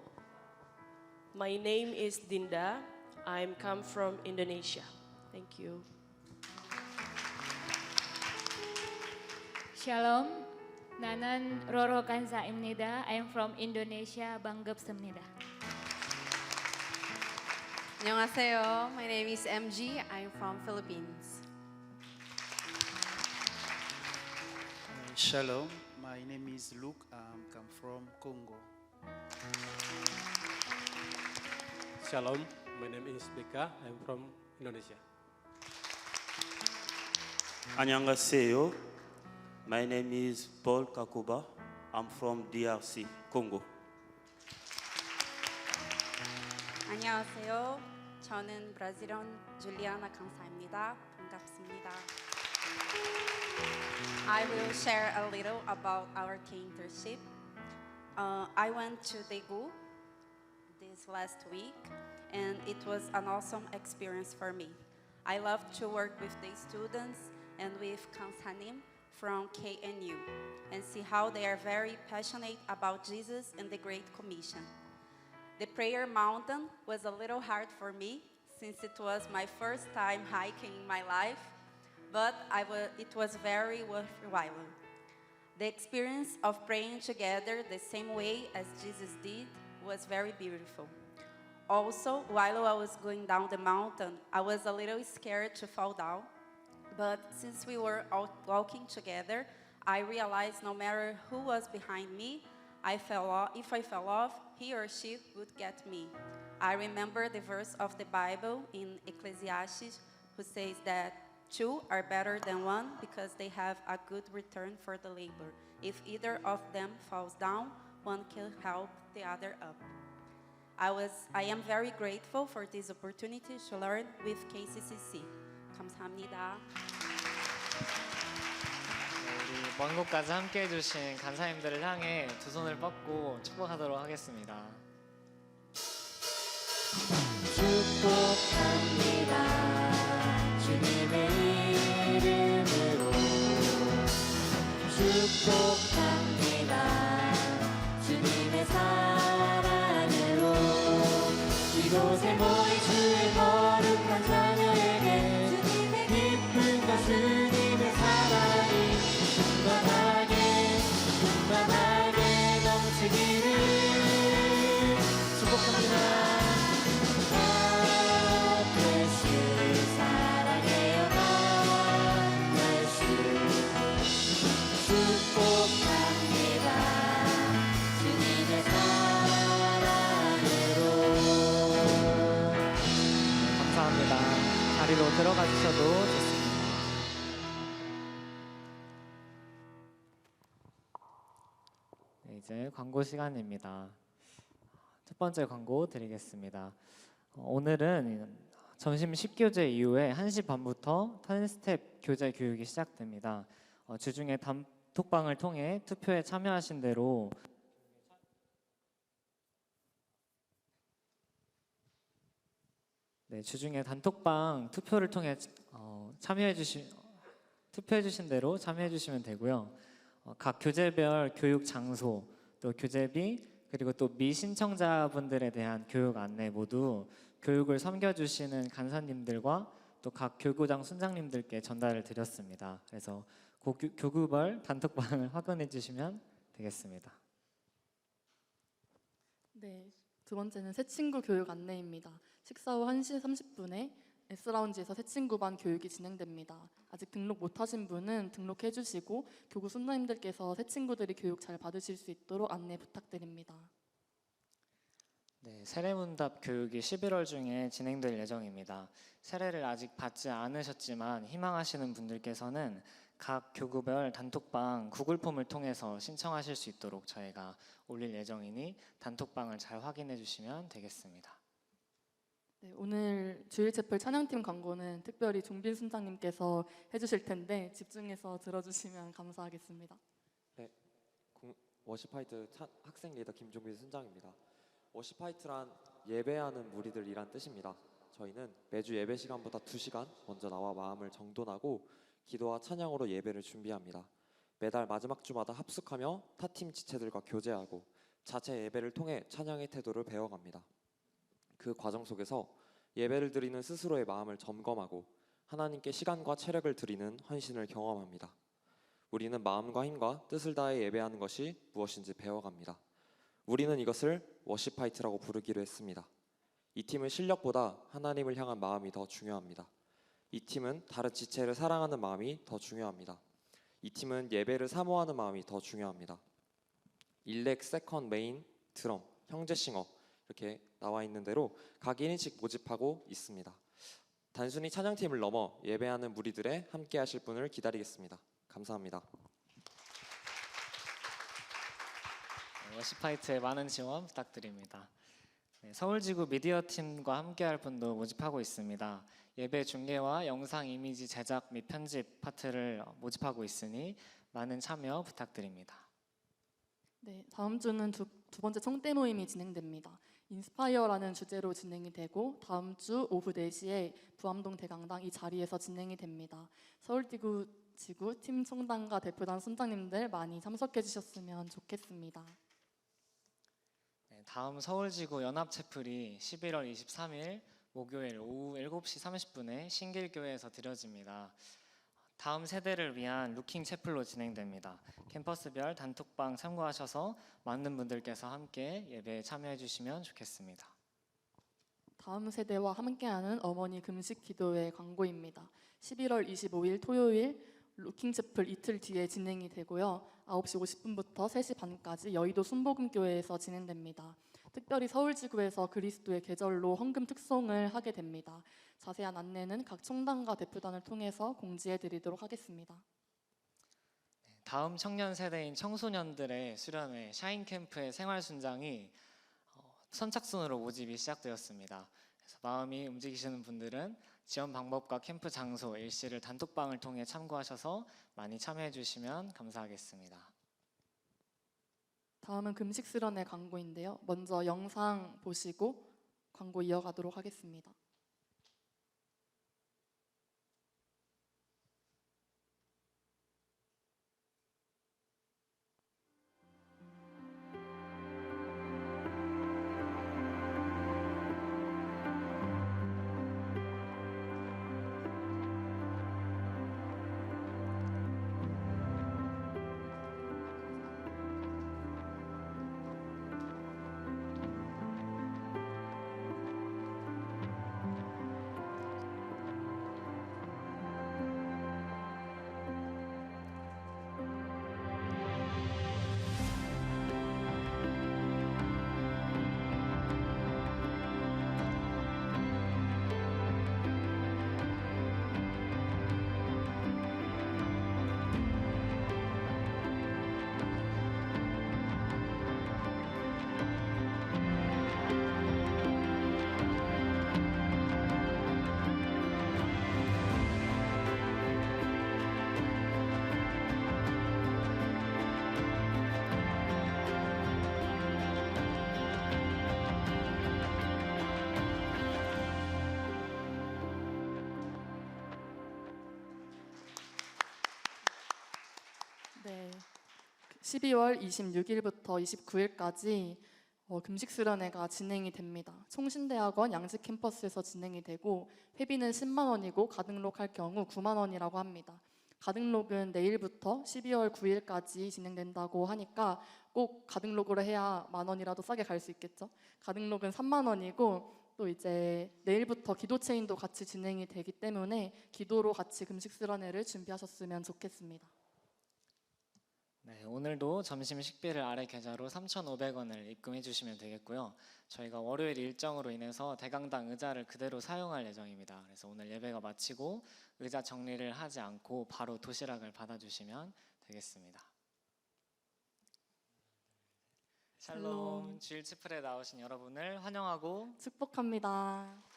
my name is Dinda. I'm come from Indonesia. Thank you. Shalom, 나는 로로 간사입니다. I'm from Indonesia. 반갑습니다. 안녕하세요. My name is MG. I'm from Philippines. Shalom, my name is Luke. I come from Congo. Shalom, my name is Beka. I'm from Indonesia. 안녕하세요. My name is Paul Kakuba. I'm from DRC, Congo. 안녕하세요. 저는 브라질언 줄리아나 강사입니다. 반갑습니다. I will share a little about our K internship. I went to Daegu this last week, and it was an awesome experience for me. I love to work with the students and with Kansanim from KNU and see how they are very passionate about Jesus and the Great Commission. The prayer mountain was a little hard for me since it was my first time hiking in my life, but it was very worthwhile. The experience of praying together the same way as Jesus did was very beautiful. Also, while I was going down the mountain, I was a little scared to fall down, but since we were all walking together, I realized no matter who was behind me, if I fell off, he or she would get me. I remember the verse of the Bible in Ecclesiastes who says that two are better than one because they have a good return for the labor. If either of them falls down, one can help the other up. I am very grateful for this opportunity to learn with KCCC. 감사합니다. 우리 먼 곳까지 함께 해주신 간사님들을 향해 두 손을 뻗고 축복하도록 하겠습니다. 축복합니다. 주님의 이름으로 축복합니다. 주님의 사랑으로 이곳에 모인 주의 거룩한 자녀에게 기쁨과 주님의 사랑이 충만하게 넘치기를 축복합니다. 자리로 들어가 주셔도 좋습니다. 네, 이제 광고 시간입니다. 첫 번째 광고 드리겠습니다. 오늘은 점심 10교제 이후에 1시 반부터 10스텝 교재 교육이 시작됩니다. 주중에 단톡방을 통해 투표에 참여하신 대로 주중에 단톡방 투표를 통해 투표해 주신 대로 참여해 주시면 되고요. 각 교재별 교육 장소, 또 교재비, 그리고 또 미신청자분들에 대한 교육 안내 모두 교육을 섬겨주시는 간사님들과 또 각 교구장 순장님들께 전달을 드렸습니다. 그래서 교구별 단톡방을 확인해 주시면 되겠습니다. 네, 두 번째는 새 친구 교육 안내입니다. 식사 후 1시 30분에 S라운지에서 새 친구 반 교육이 진행됩니다. 아직 등록 못하신 분은 등록해 주시고 교구 순장님들께서 새 친구들이 교육 잘 받으실 수 있도록 안내 부탁드립니다. 네, 세례문답 교육이 11월 중에 진행될 예정입니다. 세례를 아직 받지 않으셨지만 희망하시는 분들께서는 각 교구별 단톡방 구글 폼을 통해서 신청하실 수 있도록 저희가 올릴 예정이니 단톡방을 잘 확인해 주시면 되겠습니다. 네, 오늘 주일채플 찬양팀 광고는 특별히 종빈 순장님께서 해주실 텐데 집중해서 들어주시면 감사하겠습니다. 네, 워시파이트 학생 리더 김종빈 순장입니다. 워시파이트란 예배하는 무리들이란 뜻입니다. 저희는 매주 예배 시간보다 2시간 먼저 나와 마음을 정돈하고 기도와 찬양으로 예배를 준비합니다. 매달 마지막 주마다 합숙하며 타팀 지체들과 교제하고 자체 예배를 통해 찬양의 태도를 배워갑니다. 그 과정 속에서 예배를 드리는 스스로의 마음을 점검하고 하나님께 시간과 체력을 드리는 헌신을 경험합니다. 우리는 마음과 힘과 뜻을 다해 예배하는 것이 무엇인지 배워갑니다. 우리는 이것을 워시파이트라고 부르기로 했습니다. 이 팀은 실력보다 하나님을 향한 마음이 더 중요합니다. 이 팀은 다른 지체를 사랑하는 마음이 더 중요합니다. 이 팀은 예배를 사모하는 마음이 더 중요합니다. 일렉, 세컨, 메인, 드럼, 형제 싱어 이렇게 나와 있는 대로 각 1인씩 모집하고 있습니다. 단순히 찬양팀을 넘어 예배하는 무리들의 함께 하실 분을 기다리겠습니다. 감사합니다. 워시파이트에 많은 지원 부탁드립니다. 네, 서울지구 미디어팀과 함께할 분도 모집하고 있습니다. 예배 중계와 영상 이미지 제작 및 편집 파트를 모집하고 있으니 많은 참여 부탁드립니다. 네, 다음 주는 두 번째 청대 모임이 진행됩니다. 인스파이어라는 주제로 진행이 되고 다음 주 오후 4시에 부암동 대강당 이 자리에서 진행이 됩니다. 서울지구 팀 총단과 대표단 선장님들 많이 참석해 주셨으면 좋겠습니다. 네, 다음 서울지구 연합채플이 11월 23일 목요일 오후 7시 30분에 신길교회에서 드려집니다. 다음 세대를 위한 루킹 채플로 진행됩니다. 캠퍼스별 단톡방 참고하셔서 많은 분들께서 함께 예배에 참여해 주시면 좋겠습니다. 다음 세대와 함께하는 어머니 금식 기도회 광고입니다. 11월 25일 토요일 루킹 채플 이틀 뒤에 진행이 되고요. 9시 50분부터 3시 반까지 여의도 순복음교회에서 진행됩니다. 특별히 서울지구에서 그리스도의 계절로 헌금 특송을 하게 됩니다. 자세한 안내는 각 총단과 대표단을 통해서 공지해 드리도록 하겠습니다. 다음 청년 세대인 청소년들의 수련회 샤인캠프의 생활순장이 선착순으로 모집이 시작되었습니다. 그래서 마음이 움직이시는 분들은 지원 방법과 캠프 장소, 일시를 단톡방을 통해 참고하셔서 많이 참여해 주시면 감사하겠습니다. 다음은 금식 수련회 광고인데요. 먼저 영상 보시고 광고 이어가도록 하겠습니다. 네, 12월 26일부터 29일까지 금식 수련회가 진행이 됩니다. 총신대학원 양지 캠퍼스에서 진행이 되고 회비는 10만 원이고 가등록할 경우 9만 원이라고 합니다. 가등록은 내일부터 12월 9일까지 진행된다고 하니까 꼭 가등록으로 해야 만 원이라도 싸게 갈 수 있겠죠. 가등록은 3만 원이고 또 이제 내일부터 기도 체인도 같이 진행이 되기 때문에 기도로 같이 금식 수련회를 준비하셨으면 좋겠습니다. 네, 오늘도 점심 식비를 아래 계좌로 3,500원을 입금해 주시면 되겠고요. 저희가 월요일 일정으로 인해서 대강당 의자를 그대로 사용할 예정입니다. 그래서 오늘 예배가 마치고 의자 정리를 하지 않고 바로 도시락을 받아주시면 되겠습니다. 샬롬, 주일 치플에 나오신 여러분을 환영하고 축복합니다.